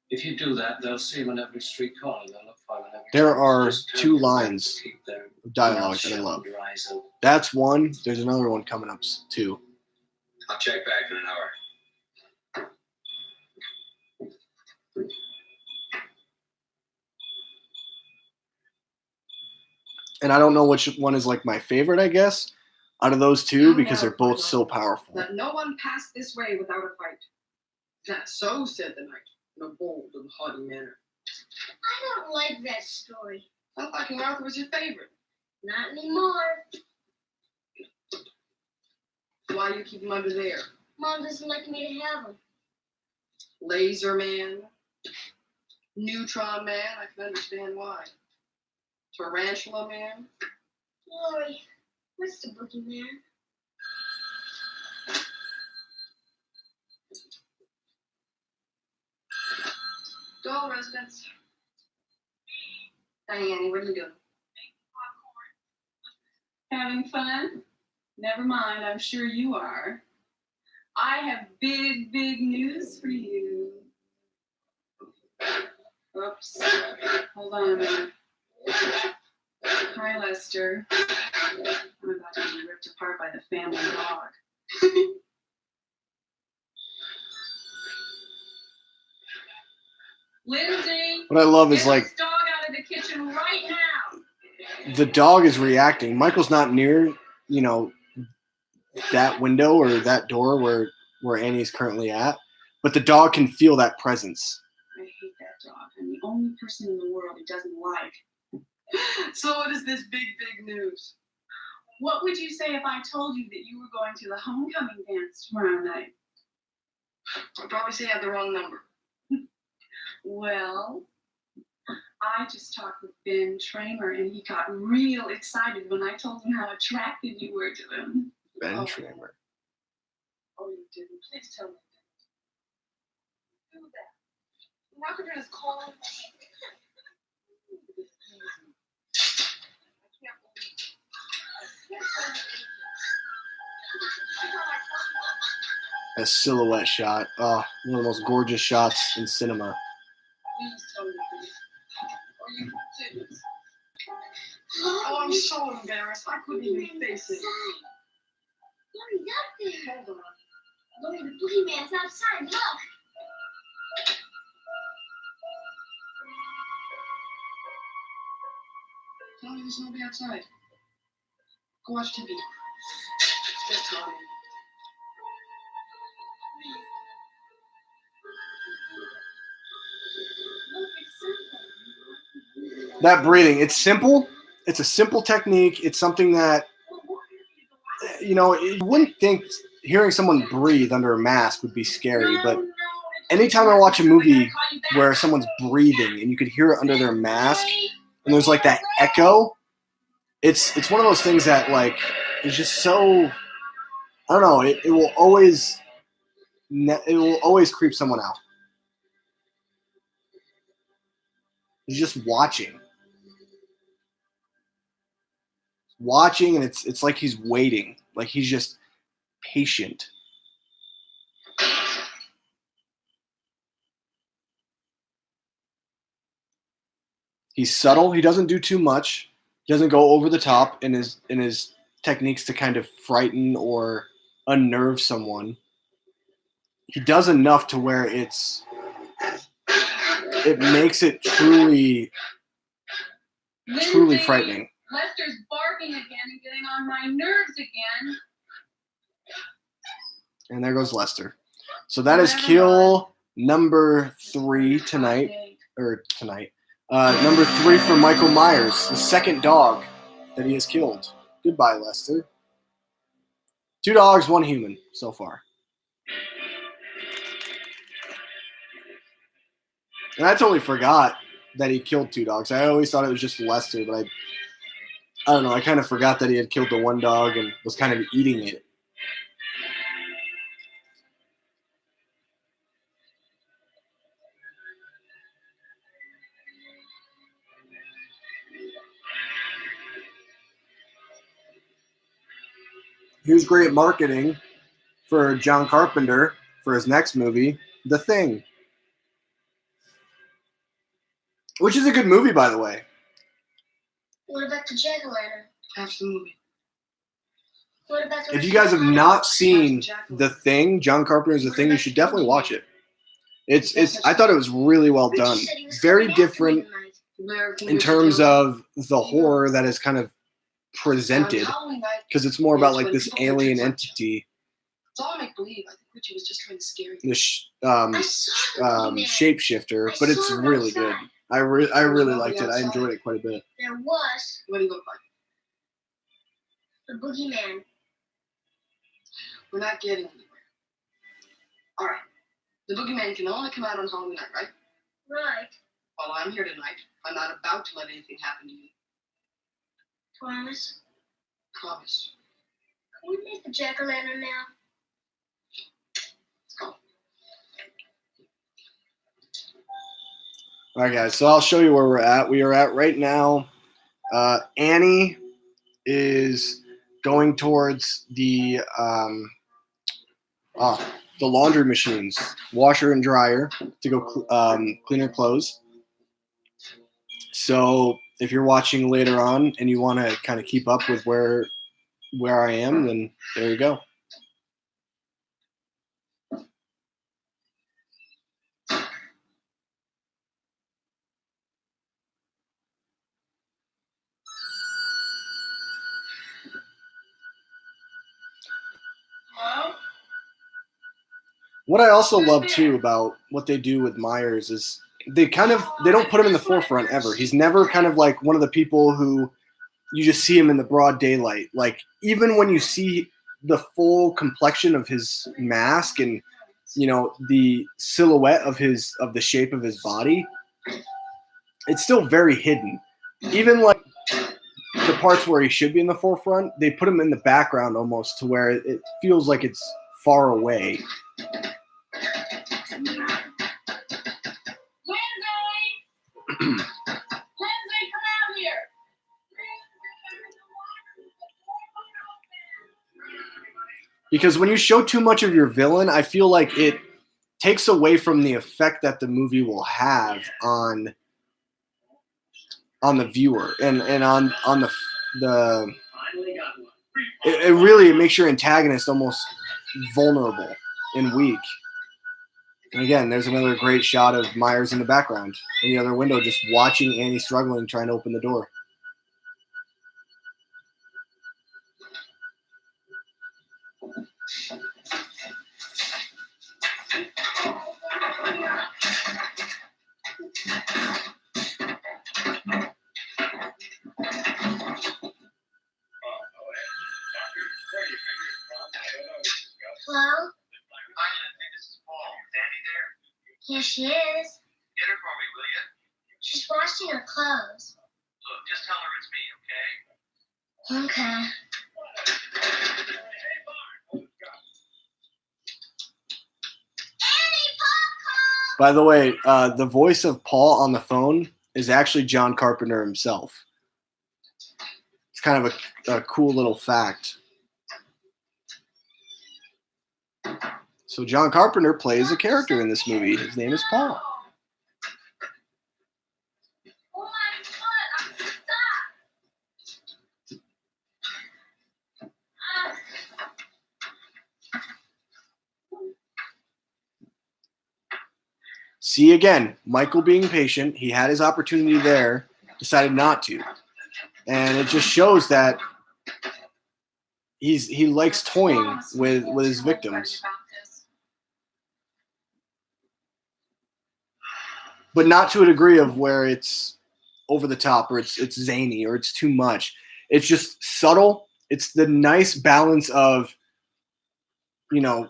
If you do that, they'll see him on every street corner. They'll look for him on every There are Just 2 tell lines them to keep their of dialogue mouths that I shut love. and your eyes open. That's one. There's another one coming up too. I'll check back in an hour. And I don't know which one is like my favorite, I guess, out of those 2 because they're both so powerful. Let no one pass this way without a fight. That so said the knight, in a bold and haughty manner. I don't like that story. I thought King Arthur was your favorite. Not anymore. Why do you keep him under there? Mom doesn't like me to have him. Laser Man, Neutron Man, I can understand why. Tarantula Man. Lori, what's the boogeyman? Doll residence. Hey, Annie, what are you doing? Having fun? Never mind, I'm sure you are. I have big, big news for you. Oops. Hold on a minute. Hi, Lester. I'm about to be ripped apart by the family dog. Lindsay! What I love is, Get like, this dog out of the kitchen right now! the dog is reacting. Michael's not near, you know, that window or that door where Annie's currently at, but the dog can feel that presence. I hate that dog. I'm the only person in the world he doesn't like. So what is this big, big news? What would you say if I told you that you were going to the homecoming dance tomorrow night? I'd probably say I had the wrong number. Well, I just talked with Ben Tramer, and he got real excited when I told him how attracted you were to him. Ben Oh. Tramer. Oh, you didn't. Please tell me. Do that. I'm not gonna just call him. I can't believe it. A silhouette shot. Oh, one of the most gorgeous shots in cinema. Please tell me this. Or you didn't. Oh, I'm so embarrassed. I couldn't even face it. Look, he's up there. Hold on. Look, the boogeyman's outside. Look. Tell me there's nobody outside. Go watch TV. Just tell me. Look, it's something. That breathing, it's simple. It's a simple technique. It's something that, you know, you wouldn't think hearing someone breathe under a mask would be scary, but anytime I watch a movie where someone's breathing and you could hear it under their mask and there's like that echo, it's one of those things that like is just so, I don't know, it will always creep someone out. He's just watching, and it's like he's waiting, like he's just patient. He's subtle. He doesn't do too much. He doesn't go over the top in his techniques to kind of frighten or unnerve someone. He does enough to where it makes it truly frightening. Lester's barking again and getting on my nerves again. And there goes Lester. So that is kill number 3 tonight. Number 3 for Michael Myers, the second dog that he has killed. Goodbye, Lester. 2 dogs, 1 human so far. And I totally forgot that he killed 2 dogs. I always thought it was just Lester, but I don't know. I kind of forgot that he had killed the 1 dog and was kind of eating it. Here's great marketing for John Carpenter for his next movie, The Thing. Which is a good movie, by the way. What about the jack-o'-lantern? Absolutely. What about the If you guys have not seen The Thing, John Carpenter's The Thing, you should definitely watch it. I thought it was really well done. Very different in terms of the horror that is kind of presented, because it's more about like this alien entity, It's all make believe. I think Richie was just trying to scare you. this shapeshifter, but it's really good. I really liked it. I enjoyed it quite a bit. There was What do you look like? the boogeyman. We're not getting anywhere. All right. The boogeyman can only come out on Halloween night, right? Right. Well, I'm here tonight. I'm not about to let anything happen to you. Promise. Promise. Can we make the jack-o'-lantern now? Let's go. All right, guys. So I'll show you where we're at. We are at right now. Annie is going towards the laundry machines, washer and dryer, to go clean her clothes. So if you're watching later on and you want to kind of keep up with where I am, then there you go. Hello? What I also love too about what they do with Myers is they don't put him in the forefront ever. He's never kind of like one of the people who you just see him in the broad daylight. Like, even when you see the full complexion of his mask and, you know, the silhouette of the shape of his body, it's still very hidden. Even like the parts where he should be in the forefront, they put him in the background almost to where it feels like it's far away. Lindsay! Lindsay, come out here. Because when you show too much of your villain, I feel like it takes away from the effect that the movie will have on the viewer and on the it really makes your antagonist almost vulnerable and weak. And again, there's another great shot of Myers in the background in the other window, just watching Annie struggling, trying to open the door. Hello? Here she is. Get her for me, will you? She's washing her clothes. Look, just tell her it's me, okay? Okay. By the way, the voice of Paul on the phone is actually John Carpenter himself. It's kind of a cool little fact. So John Carpenter plays a character in this movie. His name is Paul. Oh my foot! I'm stuck. See, again, Michael being patient. He had his opportunity there, decided not to. And it just shows that he likes toying with his victims. But not to a degree of where it's over the top or it's zany or it's too much. It's just subtle. It's the nice balance of, you know,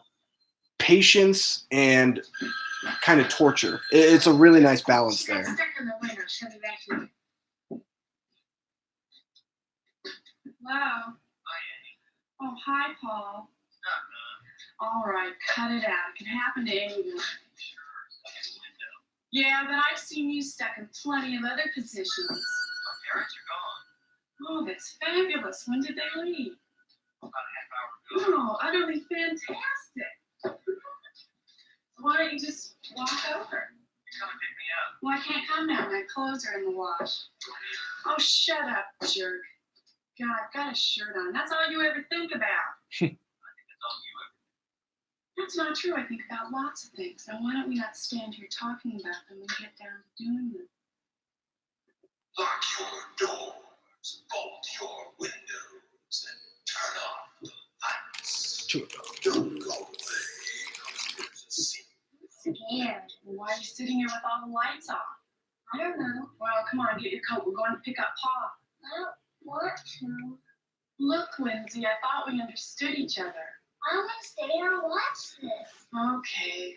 patience and kind of torture. It's a really nice balance there. Stuck in the window. She'll be back to you. Wow. Oh, hi, Paul. All right, cut it out. It can happen to anyone. Yeah, but I've seen you stuck in plenty of other positions. My parents are gone. Oh, that's fabulous. When did they leave? About a half hour ago. Oh, utterly fantastic. Why don't you just walk over? Come and pick me up. Well, I can't come now. My clothes are in the wash. Oh, shut up, jerk. God, I've got a shirt on. That's all you ever think about. I think that's all you ever. That's not true. I think about lots of things. Now, why don't we not stand here talking about them and get down to doing them? Lock your doors, bolt your windows, and turn off the lights. Don't go away. There's a scene. I'm scared. Well, why are you sitting here with all the lights on? I don't know. Well, come on, get your coat. We're going to pick up Pa. I don't want to. Look, Lindsay, I thought we understood each other. I want to stay here and watch this. Okay.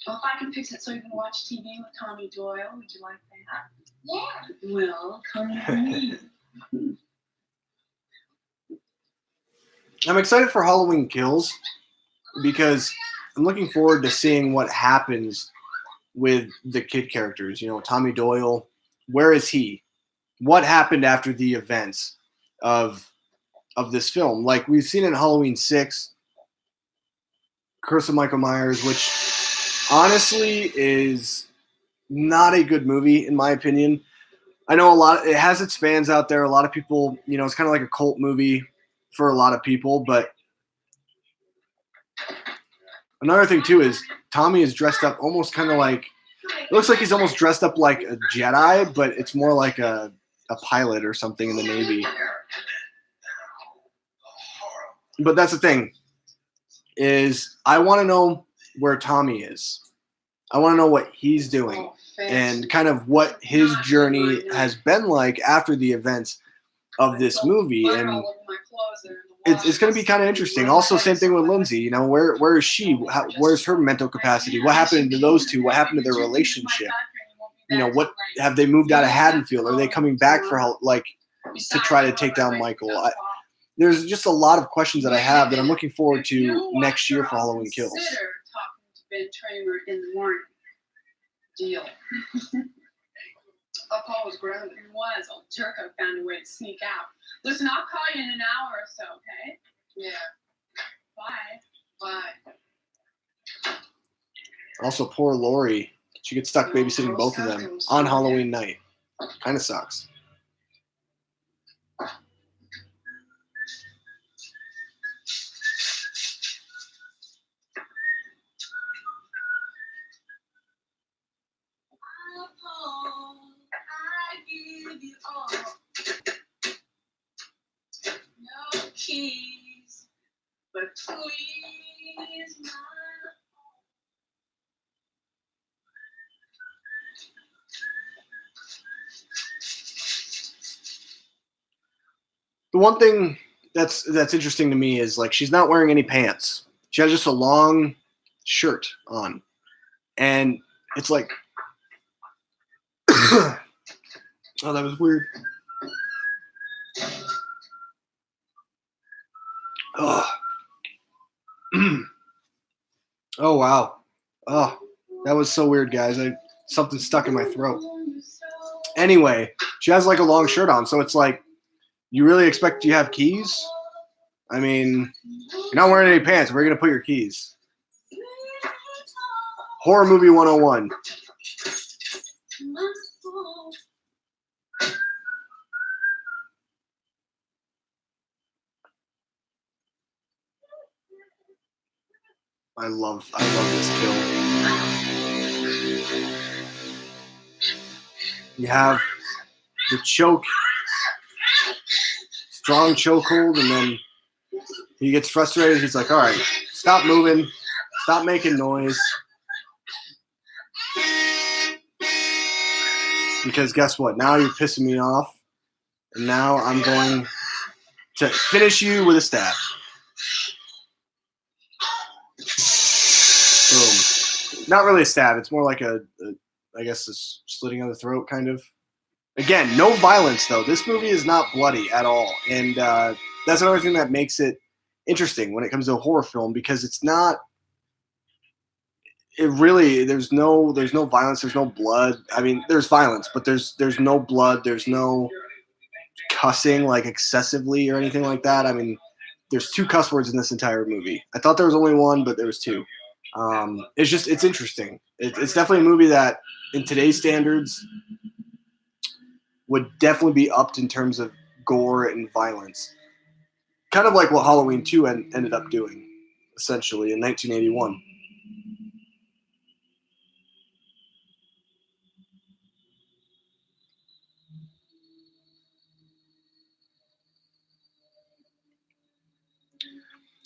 Well, if I can fix it so you can watch TV with Tommy Doyle, would you like that? Yeah. Well, come with me. I'm excited for Halloween Kills because I'm looking forward to seeing what happens with the kid characters. You know, Tommy Doyle, where is he? What happened after the events of this film? Like we've seen in Halloween 6, Curse of Michael Myers, which honestly is not a good movie in my opinion. I know it has its fans out there. A lot of people, you know, it's kind of like a cult movie for a lot of people. But another thing too is Tommy is dressed up almost kind of like, it looks like he's almost dressed up like a Jedi, but it's more like a pilot or something in the Navy. But that's the thing, is I want to know where Tommy is. I want to know what he's doing and kind of what his journey has been like after the events of this movie, Butter and all over my clothes there in the it's going to be kind of interesting. Also, same thing with Lindsay. You know, where is she? Where's her mental capacity? What happened to those two? What happened to their relationship? You know, what have they moved out of Haddonfield? Are they coming back for like to try to take down Michael? There's just a lot of questions that I have that I'm looking forward to next year for Halloween Kills. Consider talking to Ben Tramer in the morning. Deal. Paul was grounded. He was. Old Jerko found a way to sneak out. Listen, I'll call you in an hour or so, okay? Yeah. Bye. Bye. Also, poor Lori. She gets stuck babysitting both of them on Halloween night. Kind of sucks. I give you all. No keys, but please my The one thing that's interesting to me is like she's not wearing any pants. She has just a long shirt on, and it's like, oh, that was weird. Oh, oh wow. Oh, that was so weird, guys. Something stuck in my throat. Anyway, she has like a long shirt on, so it's like, you really expect you have keys? I mean, you're not wearing any pants. Where are you gonna put your keys? Horror movie 101. I love this kill. You have the choke, strong chokehold, and then he gets frustrated. He's like, all right, stop moving, stop making noise. Because guess what? Now you're pissing me off, and now I'm going to finish you with a stab. Boom. Not really a stab. It's more like I guess, a slitting of the throat, kind of. Again, no violence, though. This movie is not bloody at all. And that's another thing that makes it interesting when it comes to a horror film, because it's not... It really... There's no violence. There's no blood. I mean, there's violence, but there's no blood. There's no cussing, like, excessively or anything like that. I mean, there's 2 cuss words in this entire movie. I thought there was only 1, but there was 2. It's interesting. It's definitely a movie that, in today's standards, would definitely be upped in terms of gore and violence. Kind of like what Halloween 2 ended up doing, essentially, in 1981.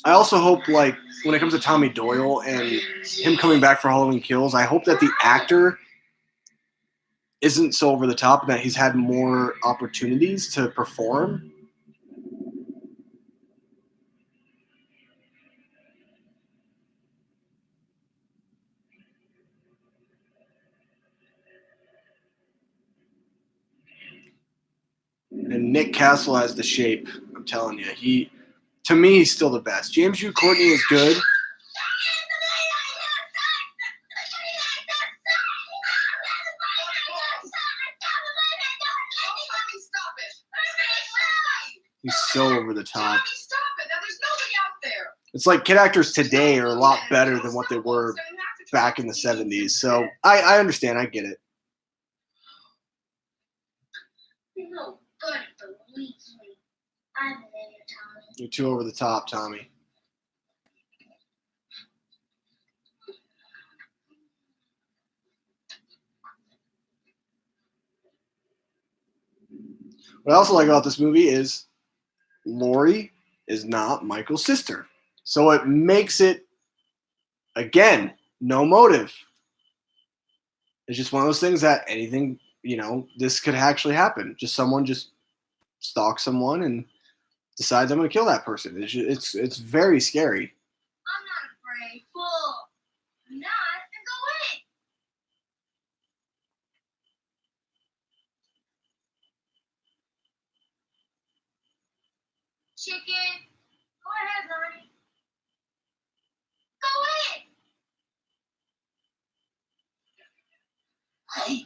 I also hope, like, when it comes to Tommy Doyle and him coming back for Halloween Kills, I hope that the actor isn't so over the top and that he's had more opportunities to perform. And Nick Castle has the shape. I'm telling you, to me, he's still the best. James Hugh Courtney is good. He's so over the top. Stop it. Now there's nobody out there. It's like kid actors today are a lot better than what they were back in the 70s. So I understand. I get it. Nobody believes me. I'm there, Tommy. You're too over the top, Tommy. What I also like about this movie is Lori is not Michael's sister. So it makes it, again, no motive. It's just one of those things that anything, this could actually happen. Just someone just stalks someone and decides I'm going to kill that person. It's very scary. I'm not afraid. Fool. I'm not. Then go away. Chicken. Go ahead, Lonnie. Go away. Hey,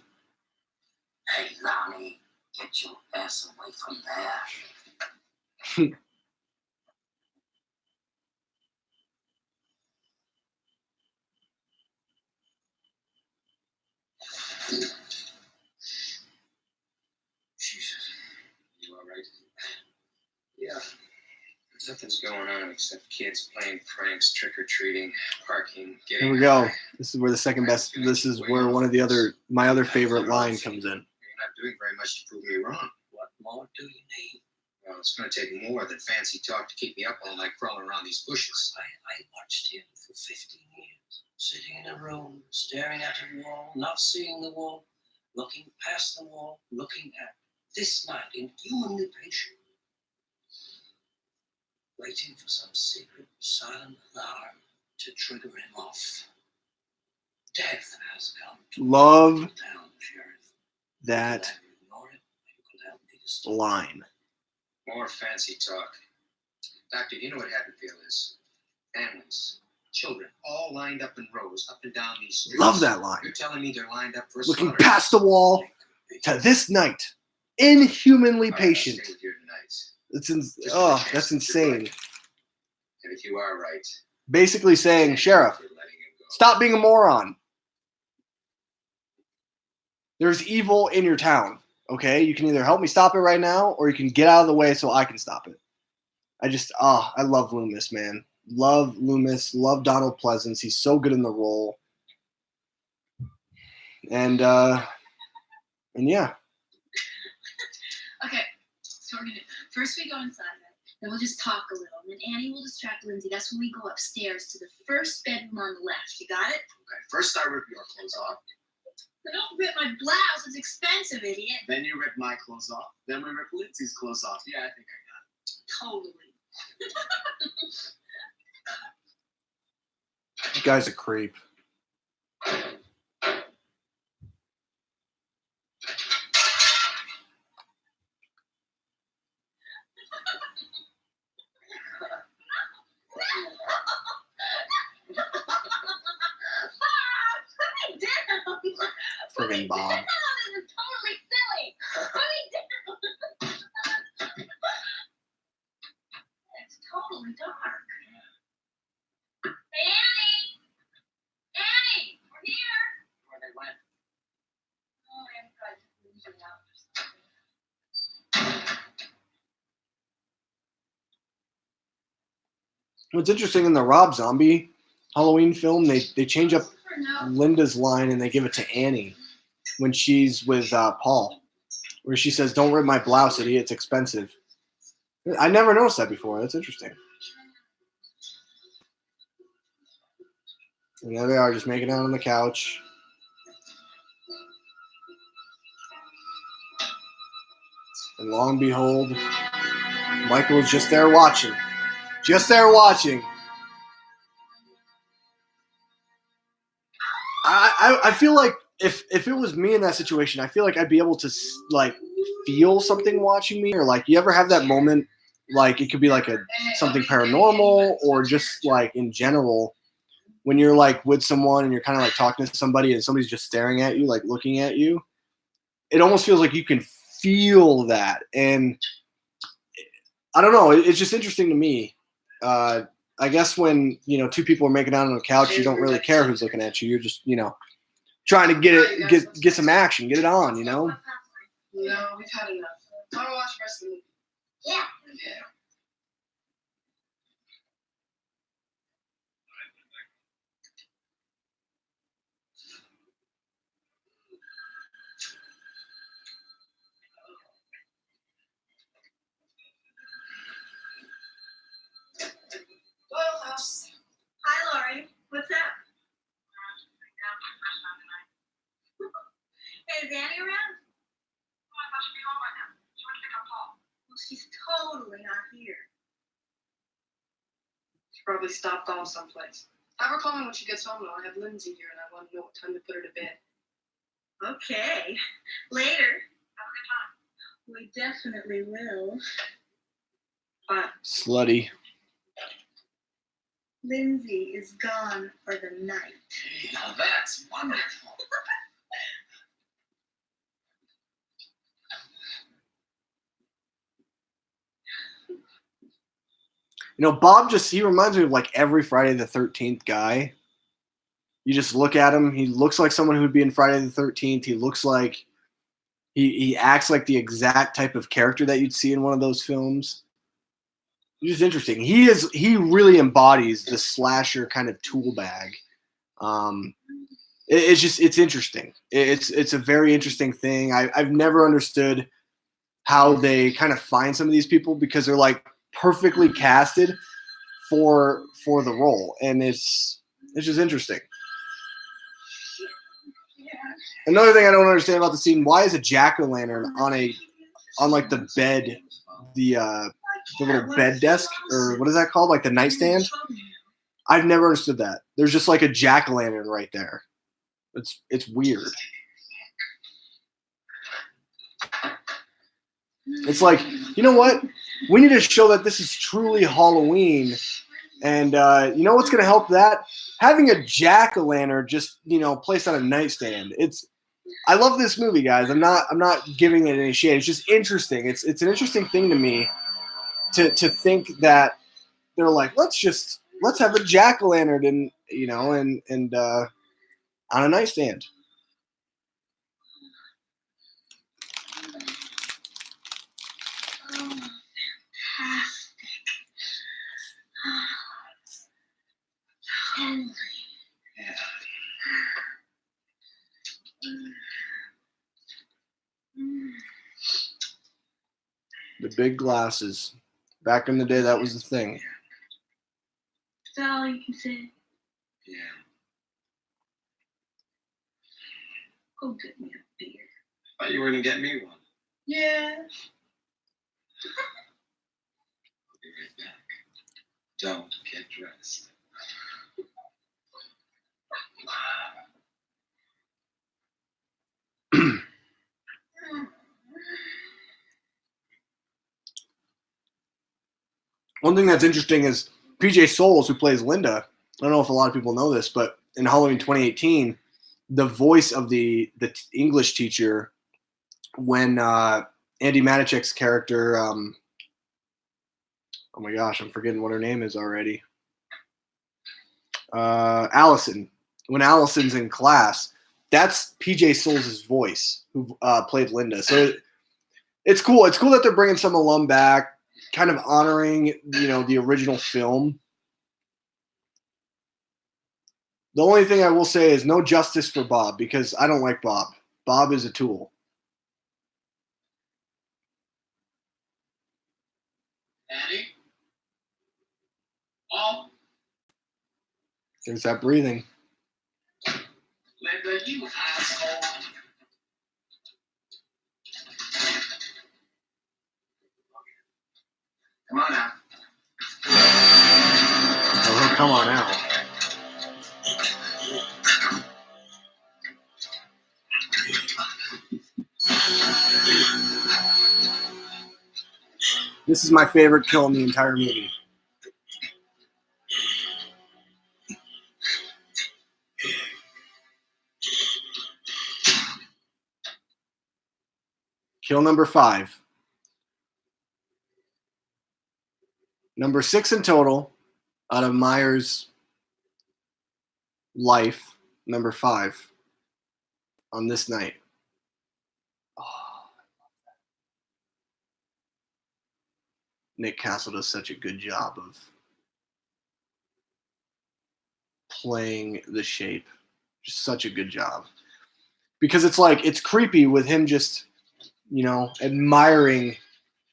hey, Lonnie, get your ass away from there. Jesus. You all right? Yeah. Nothing's going on except kids playing pranks, trick-or-treating, parking, getting... Here we go. This is where the second best. This is where my other favorite line comes in. You're not doing very much to prove me wrong. What more do you need? Well, it's going to take more than fancy talk to keep me up all night crawling around these bushes. I watched him for 15 years, sitting in a room, staring at a wall, not seeing the wall, looking past the wall, looking at this night, inhumanly patient, waiting for some secret, silent alarm to trigger him off. Death has come to Love town, Sheriff. that line. More fancy talk. Doctor, you know what Haddonfield is? Families, children, all lined up in rows, up and down these streets. Love that line. You're telling me they're lined up for a Looking slaughter? past the wall to this night, inhumanly All right, I'll patient. stay with you tonight. That's insane. And if you are right, Basically saying, Sheriff, you're letting him go. stop being a moron. There's evil in your town. Okay, you can either help me stop it right now, or you can get out of the way so I can stop it. I love Loomis, man. Love Loomis. Love Donald Pleasance. He's so good in the role. And yeah. Okay, so we're gonna first we go inside, right? Then we'll just talk a little, and then Annie will distract Lindsay. That's when we go upstairs to the first bedroom on the left. You got it? Okay, first I rip your clothes off, But don't rip my blouse. It's expensive, idiot. then you rip my clothes off, then we rip Lindsay's clothes off. Yeah, I think I got Totally. You guy's a creep. Friggin' Bob. This is totally silly. Put me down. It's totally dark. Hey, Annie. Annie, we're here. Where they went? Oh, Annie probably took Lindsay out or something. What's interesting in the Rob Zombie Halloween film, they change up For now. Linda's line and they give it to Annie when she's with Paul, where she says, "Don't rip my blouse, idiot. It's expensive." I never noticed that before. That's interesting. And there they are, just making out on the couch. And lo and behold, Michael's just there watching. Just there watching. I feel like if it was me in that situation, I feel like I'd be able to like feel something watching me, or like you ever have that moment, like it could be like something paranormal or just like in general when you're like with someone and you're kind of like talking to somebody and somebody's just staring at you, like looking at you. It almost feels like you can feel that, and I don't know. It's just interesting to me. I guess when two people are making out on the couch, you don't really care who's looking at you. You're just trying to get some action, get it on. No, we've had enough. I want to watch the rest of the movie. Yeah. Yeah. Doyle House. Hi, Laurie. What's up? Hey, is Annie around? She's totally not here. She probably stopped off someplace. Have her call me when she gets home, though. I have Lindsay here, and I want to know what time to put her to bed. Okay. Later. Have a good time. We definitely will. Bye. Slutty. Lindsay is gone for the night. Hey, now that's wonderful. You know, Bob he reminds me of like every Friday the 13th guy. You just look at him, he looks like someone who would be in Friday the 13th. He looks like he acts like the exact type of character that you'd see in one of those films. He's just interesting. He really embodies the slasher kind of tool bag. It's interesting. It's a very interesting thing. I've never understood how they kind of find some of these people because they're like perfectly casted for the role, and it's just interesting. Another thing I don't understand about the scene: why is a jack-o'-lantern on like the bed, the little bed desk, or what is that called, like the nightstand? I've never understood that. There's just like a jack-o'-lantern right there. It's weird. It's like, you know what? We need to show that this is truly Halloween. And you know what's going to help that? Having a jack-o'-lantern just, placed on a nightstand. I love this movie, guys. I'm not giving it any shade. It's just interesting. It's an interesting thing to me to think that they're like, let's have a jack-o'-lantern and on a nightstand. The big glasses. Back in the day, that was the thing. Is that all you can say? Yeah. Go get me a beer. Thought you were gonna get me one. Yeah. I'll be right back. Don't get dressed. One thing that's interesting is PJ Souls, who plays Linda. I don't know if a lot of people know this, but in Halloween 2018, the voice of the English teacher when Andy Manichek's character, oh my gosh, I'm forgetting what her name is already. Allison. When Allison's in class, that's PJ Souls' voice, who played Linda. So it's cool. It's cool that they're bringing some alum back, kind of honoring, the original film. The only thing I will say is no justice for Bob, because I don't like Bob. Bob is a tool. Daddy? Oh, There's that breathing. Linda, you asshole. Come on now. Oh, come on out. This is my favorite kill in the entire movie. Kill number 5. Number 6 in total out of Myers' life. Number 5 on this night. Oh, Nick Castle does such a good job of playing the shape. Just such a good job. Because it's creepy with him just, admiring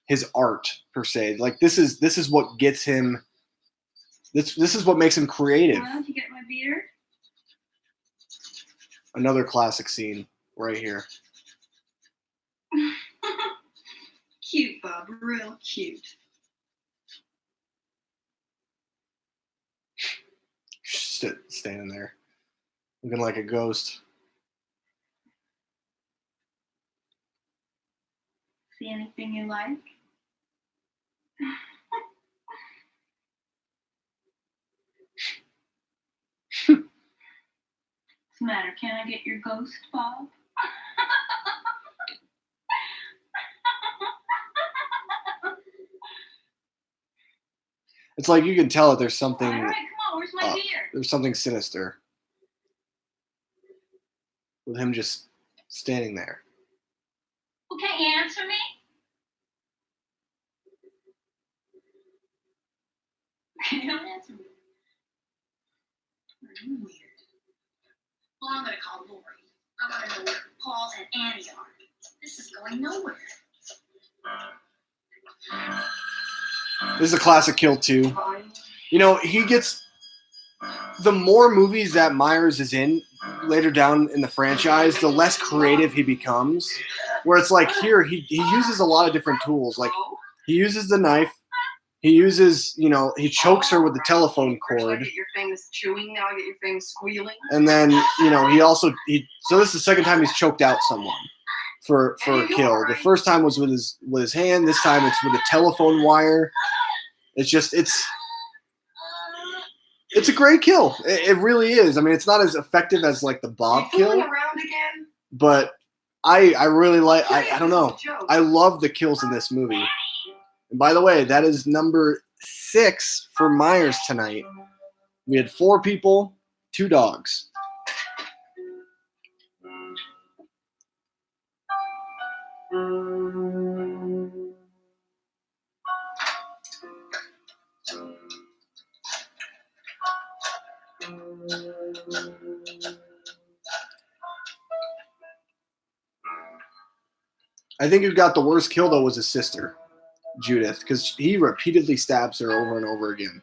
his art per se. Like this is what gets him. This is what makes him creative. Why don't you get my beer? Another classic scene right here. Cute, Bob. Real cute. Standing there, looking like a ghost. See anything you like? What's the matter? Can I get your ghost, Bob? It's like you can tell that there's something. All right, come on. Where's my deer? There's something sinister with him just standing there. Well, can't you answer me? You don't answer me. You're weird. Well, I'm gonna call Lori. I want to know where Paul and Annie are. This is going nowhere. This is a classic kill too. You know, he gets the more movies that Myers is in later down in the franchise, the less creative he becomes. Where it's like here, he uses a lot of different tools. Like he uses the knife, he uses, you know, he chokes her with the telephone First, I cord. get your things chewing, now I get your things squealing. And then, you know, so this is the second time he's choked out someone for a kill. The first time was with his hand, this time it's with a telephone wire. It's just it's a great kill. It really is. I mean, it's not as effective as like the Bob You fooling kill, around again? but I really like I don't know. I love the kills in this movie. And by the way, that is number 6 for Myers tonight. We had 4 people, 2 dogs. I think who got the worst kill though was his sister, Judith, because he repeatedly stabs her over and over again.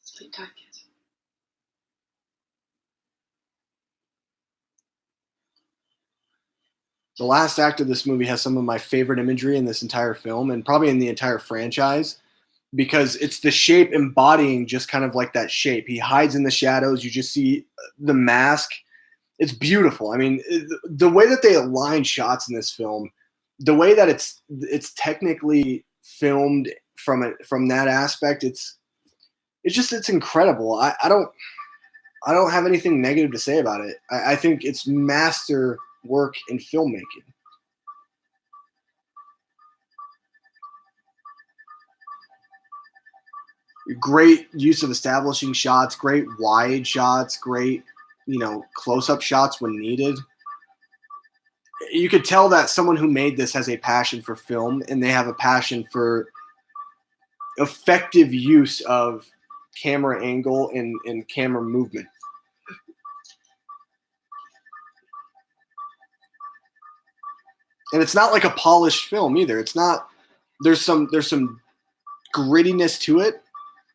Sleep tight, kids. The last act of this movie has some of my favorite imagery in this entire film and probably in the entire franchise because it's the shape embodying just kind of like that shape. He hides in the shadows. You just see the mask. It's beautiful. I mean, the way that they align shots in this film, the way that it's technically filmed from that aspect, it's incredible. I don't have anything negative to say about it. I think it's master work in filmmaking. Great use of establishing shots, great wide shots, great, you know, close-up shots when needed. You could tell that someone who made this has a passion for film and they have a passion for effective use of camera angle and camera movement. And it's not like a polished film either. It's not. There's some grittiness to it,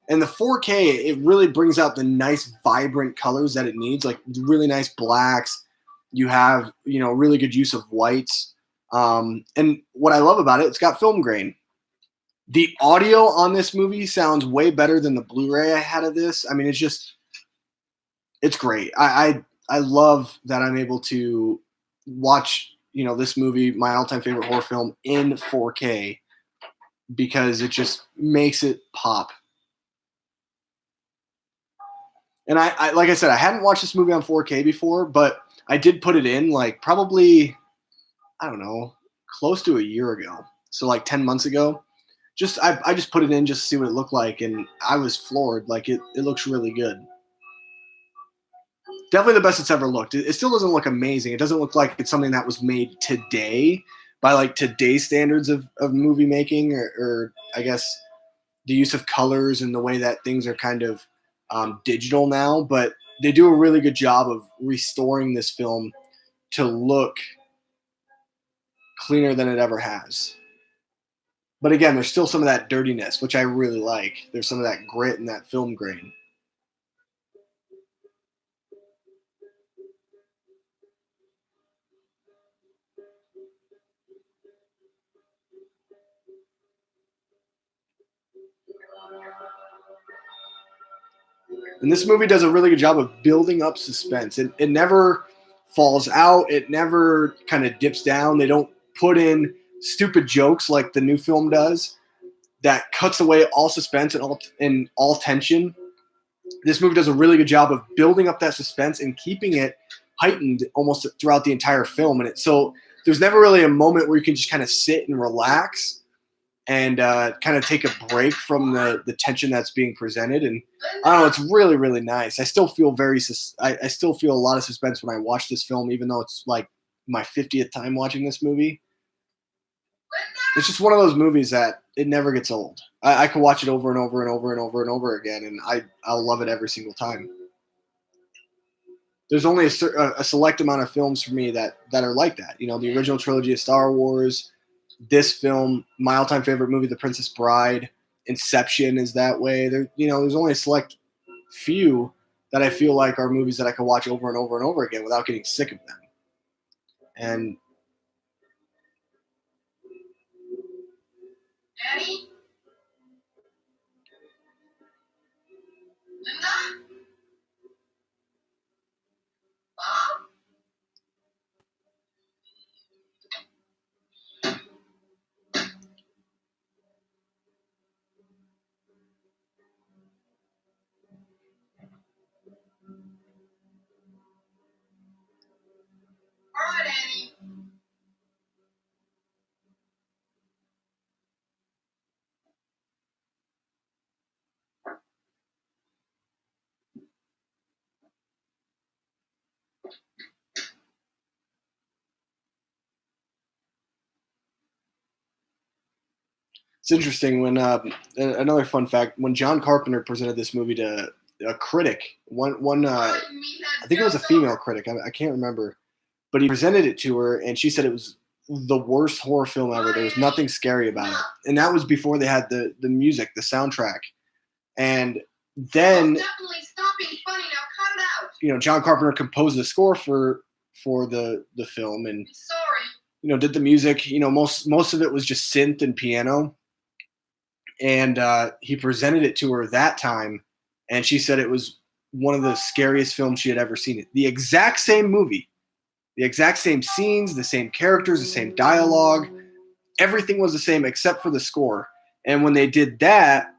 and the 4K it really brings out the nice, vibrant colors that it needs, like really nice blacks. You have, you know, really good use of whites, and what I love about it, it's got film grain. The audio on this movie sounds way better than the Blu-ray I had of this. I mean, it's great. I love that I'm able to watch, you know, this movie, my all-time favorite horror film, in 4K because it just makes it pop. And I like I said, I hadn't watched this movie on 4K before, but I did put it in like probably, I don't know, close to a year ago. So like 10 months ago. I just put it in just to see what it looked like, and I was floored. Like it looks really good. Definitely the best it's ever looked. It still doesn't look amazing. It doesn't look like it's something that was made today by like today's standards of movie making or I guess the use of colors and the way that things are kind of digital now. But they do a really good job of restoring this film to look cleaner than it ever has. But again, there's still some of that dirtiness, which I really like. There's some of that grit and that film grain. And this movie does a really good job of building up suspense. It never falls out. It never kind of dips down. They don't put in stupid jokes like the new film does that cuts away all suspense and all tension. This movie does a really good job of building up that suspense and keeping it heightened almost throughout the entire film. So there's never really a moment where you can just kind of sit and relax and kind of take a break from the tension that's being presented. And I don't know, it's really, really nice. I still feel I still feel a lot of suspense when I watch this film, even though it's like my 50th time watching this movie. It's just one of those movies that it never gets old. I could watch it over and over and over and over and over again, and I'll love it every single time. There's only a select amount of films for me that are like that. You know, the original trilogy of Star Wars, this film, my all-time favorite movie, The Princess Bride, Inception is that way. There's only a select few that I feel like are movies that I can watch over and over and over again without getting sick of them. And Daddy? Linda? Mom? All right, Annie. it's interesting when another fun fact, when John Carpenter presented this movie to a critic, I think it was a female critic, I can't remember, but he presented it to her and she said it was the worst horror film ever. There was nothing scary about it. And that was before they had the music, the soundtrack. And then Definitely stop being funny now. Cut it out. John Carpenter composed the score for the film and Sorry. did the music. Most of it was just synth and piano. And he presented it to her that time, and she said it was one of the scariest films she had ever seen. The exact same movie, the exact same scenes, the same characters, the same dialogue. Everything was the same except for the score. And when they did that,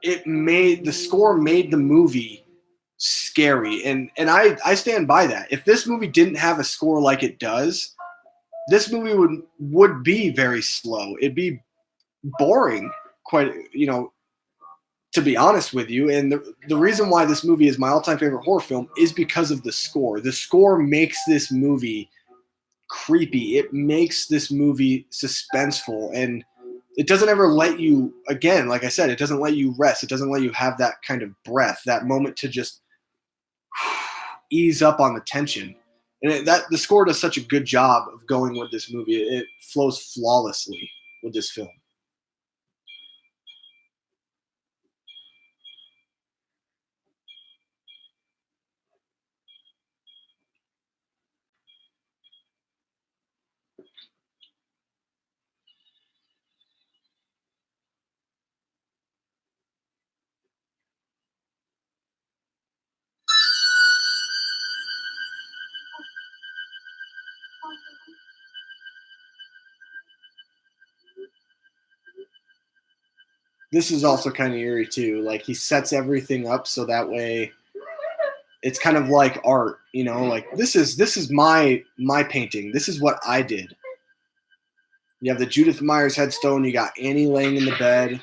the score made the movie scary. And I stand by that. If this movie didn't have a score like it does, this movie would be very slow. It'd be boring, quite, to be honest with you. And the reason why this movie is my all-time favorite horror film is because of the score. The score makes this movie creepy. It makes this movie suspenseful, and it doesn't ever let you, again, like I said, it doesn't let you rest. It doesn't let you have that kind of breath, that moment to just ease up on the tension. And the score does such a good job of going with this movie. It flows flawlessly with this film. This is also kind of eerie too. Like, he sets everything up so that way it's kind of like art, like this is my painting. This is what I did. You have the Judith Myers headstone. You got Annie laying in the bed.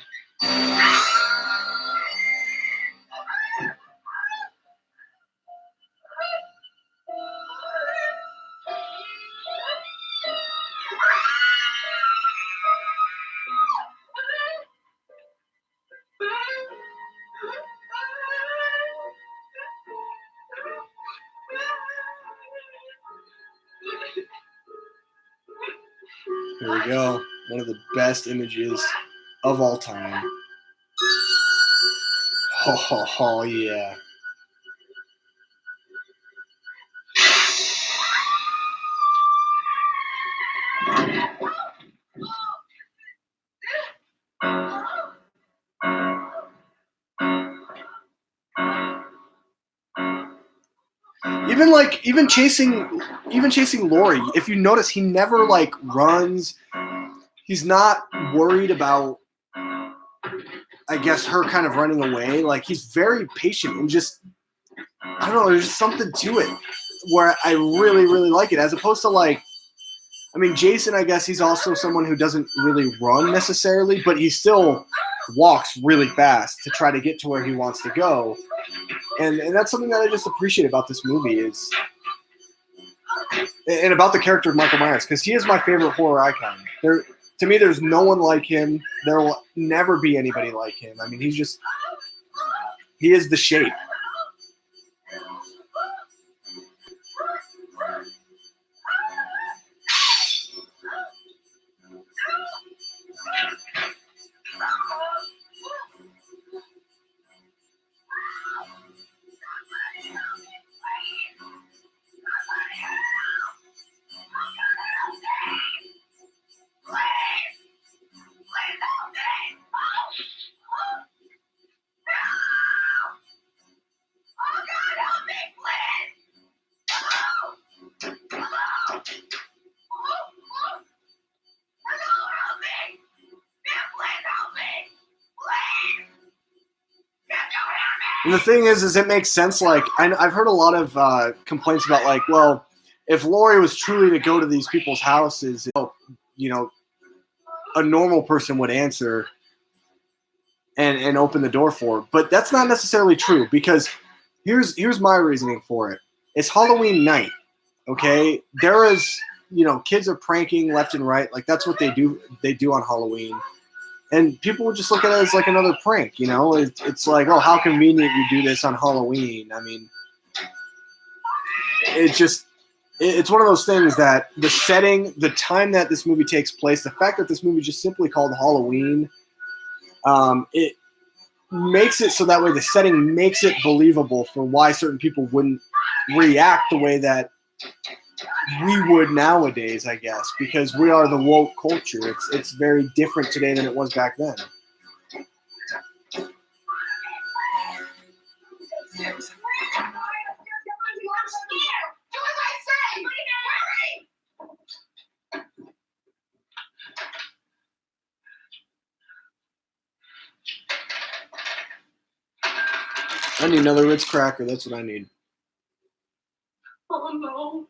Here we go. One of the best images of all time. Oh yeah. Even chasing Lori, if you notice, he never like runs. He's not worried about, I guess, her kind of running away. Like, he's very patient and just, I don't know, there's just something to it where I really, really like it. As opposed to, like, I mean, Jason, I guess he's also someone who doesn't really run necessarily, but he still walks really fast to try to get to where he wants to go. And that's something that I just appreciate about this movie is, and about the character of Michael Myers, because he is my favorite horror icon. To me, there's no one like him. There will never be anybody like him. I mean, he is the shape. And the thing is it makes sense. Like, I've heard a lot of complaints about, like, well, if Laurie was truly to go to these people's houses, you know, a normal person would answer and open the door for her. But that's not necessarily true, because here's my reasoning for it. It's Halloween night, okay? There is, kids are pranking left and right. Like, that's what they do on Halloween. And people would just look at it as like another prank, It's like, oh, how convenient you do this on Halloween. I mean, it's one of those things that the setting, the time that this movie takes place, the fact that this movie is just simply called Halloween, it makes it so that way the setting makes it believable for why certain people wouldn't react the way that we would nowadays, I guess, because we are the woke culture. It's very different today than it was back then. I need another Ritz cracker. That's what I need. Oh no.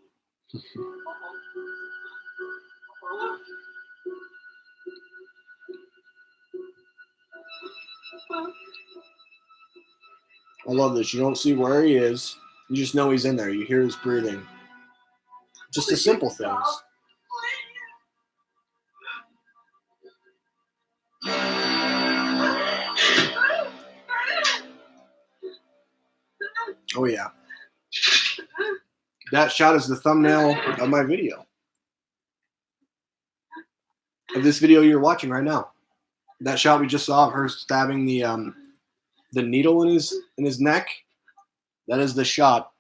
I love this. You don't see where he is. You just know he's in there. You hear his breathing. Just the simple things. Oh, yeah. That shot is the thumbnail of my video. Of this video you're watching right now. That shot we just saw of her stabbing the needle in his neck. That is the shot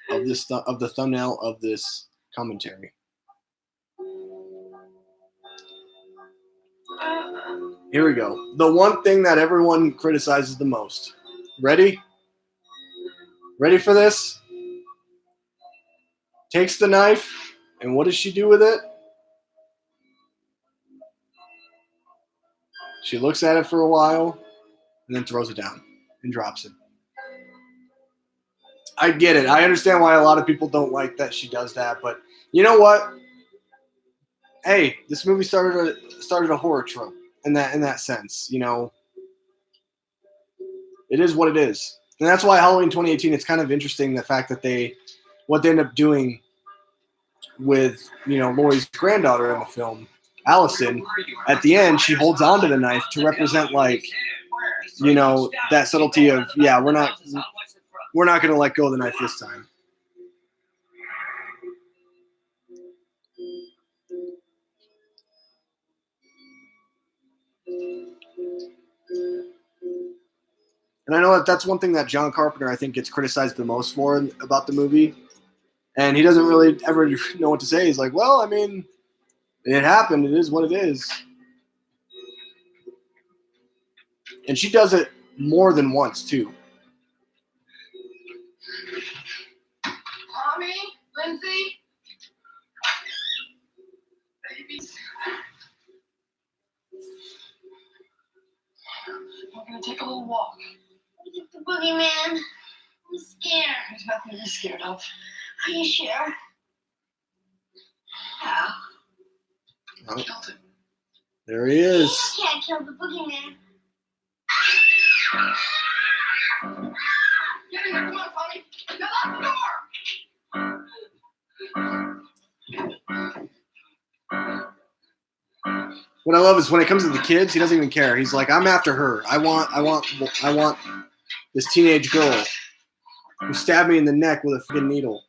of the thumbnail of this commentary. Here we go. The one thing that everyone criticizes the most. Ready? Ready for this? Takes the knife, and what does she do with it? She looks at it for a while, and then throws it down and drops it. I get it. I understand why a lot of people don't like that she does that, but you know what? Hey, this movie started a horror trope in that sense. It is what it is, and that's why Halloween 2018. It's kind of interesting the fact that what they end up doing with Laurie's granddaughter in the film, Allison. At the end, she holds onto the knife to represent that subtlety of we're not going to let go of the knife this time. And I know that that's one thing that John Carpenter, I think, gets criticized the most for about the movie. And he doesn't really ever know what to say. He's like, well, I mean, it happened. It is what it is. And she does it more than once, too. Mommy, Lindsay, babies. We're gonna take a little walk. Look at the boogeyman. I'm scared. There's nothing to be scared of. Are you sure? How? Oh, Killed him. there he is. You can't kill the boogeyman. Get in there, come on, Tommy. Now lock the door. What I love is when it comes to the kids, he doesn't even care. He's like, I'm after her. I want this teenage girl who stabbed me in the neck with a fucking needle.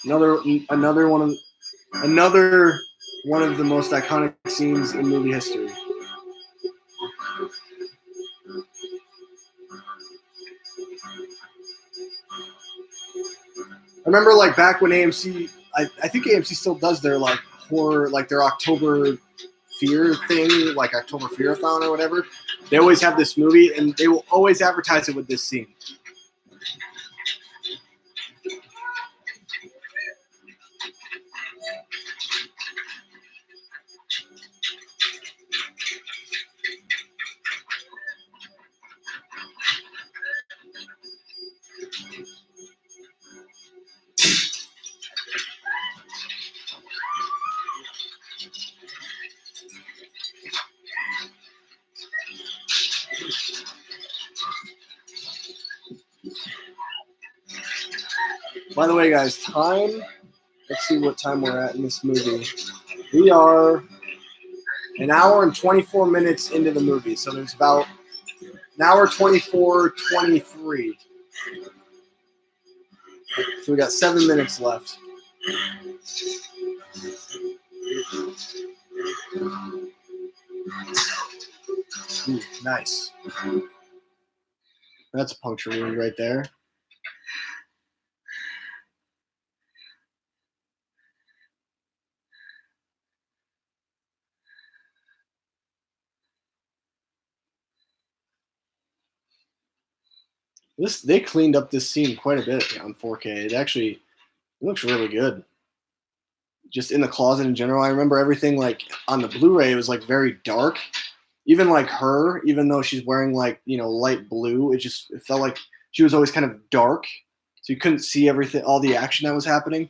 Another one of the most iconic scenes in movie history. I remember like back when AMC, I think AMC still does their like horror, like their October Fear thing, like October Fear-a-thon or whatever. They always have this movie and they will always advertise it with this scene. By the way, guys, time. Let's see what time we're at in this movie. We are an hour and 24 minutes into the movie, so there's about an hour 24, 23. So we got 7 minutes left. Ooh, nice. That's a puncture wound right there. They cleaned up this scene quite a bit on 4K. It looks really good. Just in the closet in general. I remember everything like on the Blu-ray, it was like very dark. Even like her, even though she's wearing like, light blue, it felt like she was always kind of dark. So you couldn't see everything, all the action that was happening.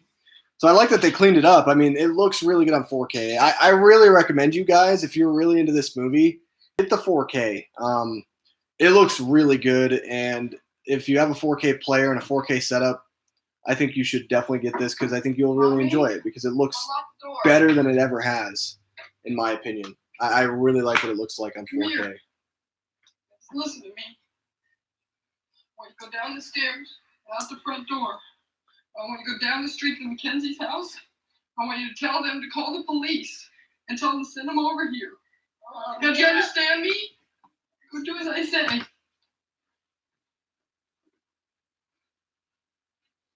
So I like that they cleaned it up. I mean, it looks really good on 4K. I really recommend you guys, if you're really into this movie, get the 4K. It looks really good, and if you have a 4K player and a 4K setup, I think you should definitely get this because I think you'll really enjoy it because it looks better than it ever has, in my opinion. I really like what it looks like on 4K. Listen to me. When you go down the stairs, out the front door, I want you to go down the street to Mackenzie's house. I want you to tell them to call the police and tell them to send them over here. Now, do you understand me? Go do as I say.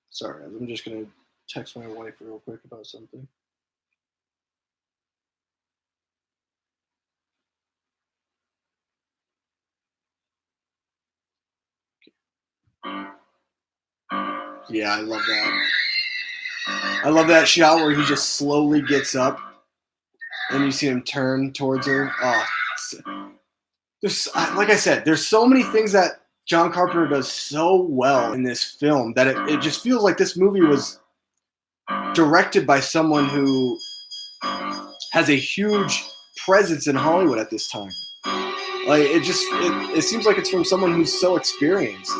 Sorry, I'm just going to text my wife real quick about something. Yeah, I love that. I love that shot where he just slowly gets up and you see him turn towards her. Oh, like I said, there's so many things that John Carpenter does so well in this film that it just feels like this movie was directed by someone who has a huge presence in Hollywood at this time. Like it seems like it's from someone who's so experienced.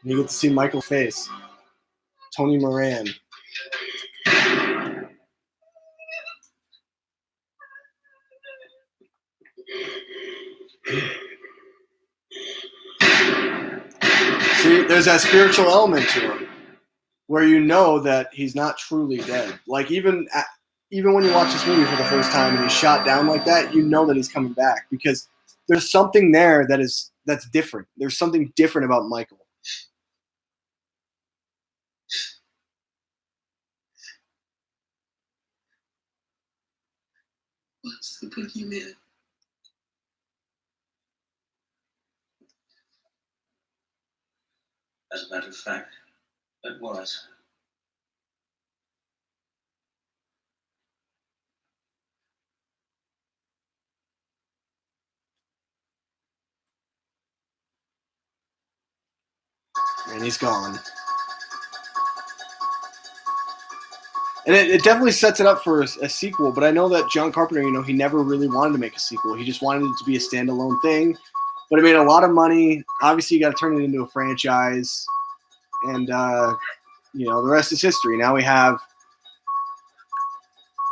You get to see Michael's face. Tony Moran. See, there's that spiritual element to him, where you know that he's not truly dead. Like even when you watch this movie for the first time and he's shot down like that, you know that he's coming back because there's something there that's different. There's something different about Michael. What's the boogeyman? As a matter of fact, it was. And he's gone. And it definitely sets it up for a sequel, but I know that John Carpenter, he never really wanted to make a sequel. He just wanted it to be a standalone thing. But it made a lot of money. Obviously, you got to turn it into a franchise. And, the rest is history. Now we have,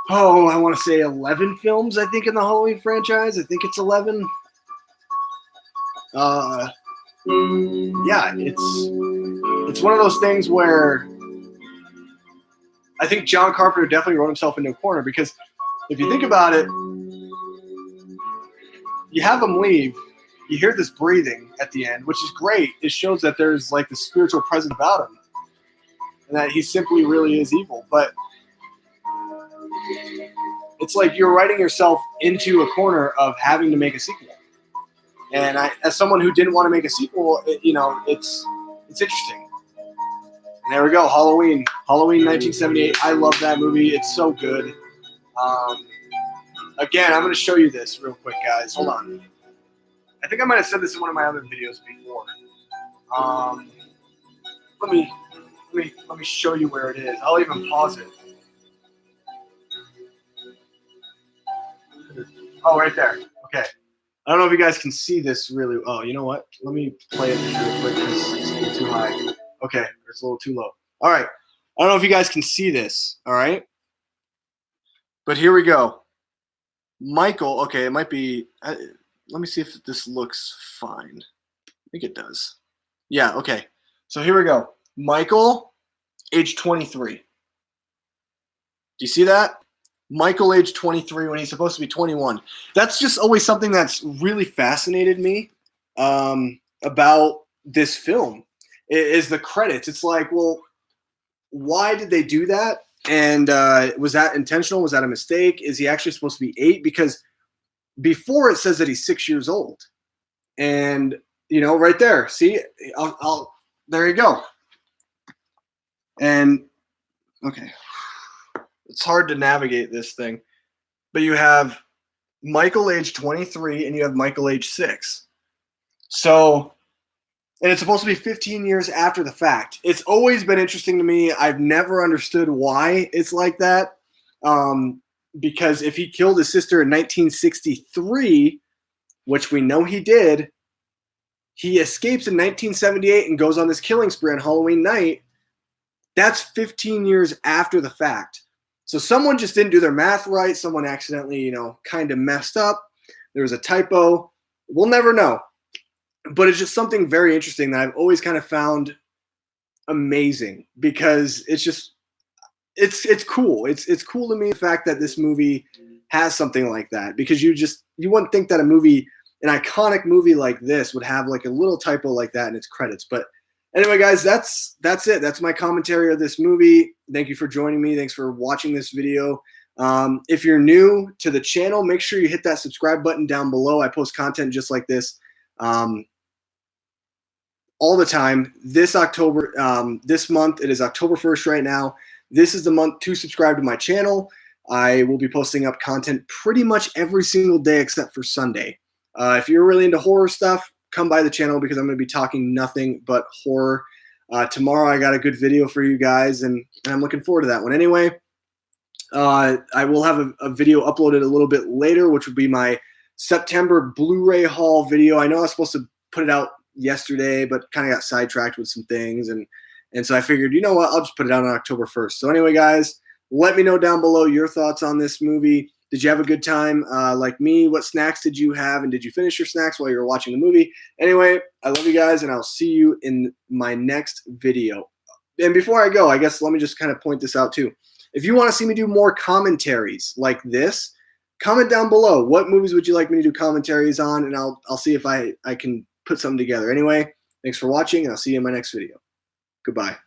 I want to say 11 films, I think, in the Halloween franchise. I think it's 11. Yeah, it's one of those things where I think John Carpenter definitely wrote himself into a corner because if you think about it, you have him leave, you hear this breathing at the end, which is great. It shows that there's like the spiritual presence about him and that he simply really is evil. But it's like you're writing yourself into a corner of having to make a sequel. And as someone who didn't want to make a sequel, it's interesting. And there we go, Halloween 1978. I love that movie. It's so good. Again, I'm going to show you this real quick, guys. Hold on. I think I might have said this in one of my other videos before. Let me show you where it is. I'll even pause it. Oh, right there. Okay. I don't know if you guys can see this really. Oh, you know what? Let me play it real quick because it's a little too high. Okay, it's a little too low. All right. I don't know if you guys can see this. All right. But here we go. Michael. Okay, it might be. Let me see if this looks fine. I think it does. Yeah. Okay. So here we go. Michael, age 23. Do you see that? Michael, age 23, when he's supposed to be 21. That's just always something that's really fascinated me about this film is the credits. It's like, well, why did they do that? And was that intentional? Was that a mistake? Is he actually supposed to be 8? Because before it says that he's 6 years old. And, right there. See? There you go. And, okay. It's hard to navigate this thing. But you have Michael age 23 and you have Michael age 6. So, and it's supposed to be 15 years after the fact. It's always been interesting to me. I've never understood why it's like that. Because if he killed his sister in 1963, which we know he did, he escapes in 1978 and goes on this killing spree on Halloween night. That's 15 years after the fact. So someone just didn't do their math right. Someone accidentally, kind of messed up. There was a typo. We'll never know. But it's just something very interesting that I've always kind of found amazing because it's cool. It's cool to me the fact that this movie has something like that because you wouldn't think that an iconic movie like this would have like a little typo like that in its credits. But anyway, guys, that's it. That's my commentary of this movie. Thank you for joining me. Thanks for watching this video. If you're new to the channel, make sure you hit that subscribe button down below. I post content just like this all the time. This October, this month, it is October 1st right now. This is the month to subscribe to my channel. I will be posting up content pretty much every single day except for Sunday. If you're really into horror stuff, come by the channel because I'm going to be talking nothing but horror. Tomorrow I got a good video for you guys, and I'm looking forward to that one. Anyway, I will have a video uploaded a little bit later, which will be my September Blu-ray haul video. I know I was supposed to put it out yesterday, but kind of got sidetracked with some things. And so I figured, you know what, I'll just put it out on October 1st. So anyway, guys, let me know down below your thoughts on this movie. Did you have a good time like me? What snacks did you have? And did you finish your snacks while you were watching the movie? Anyway, I love you guys, and I'll see you in my next video. And before I go, I guess let me just kind of point this out too. If you want to see me do more commentaries like this, comment down below. What movies would you like me to do commentaries on? And I'll see if I can put something together. Anyway, thanks for watching, and I'll see you in my next video. Goodbye.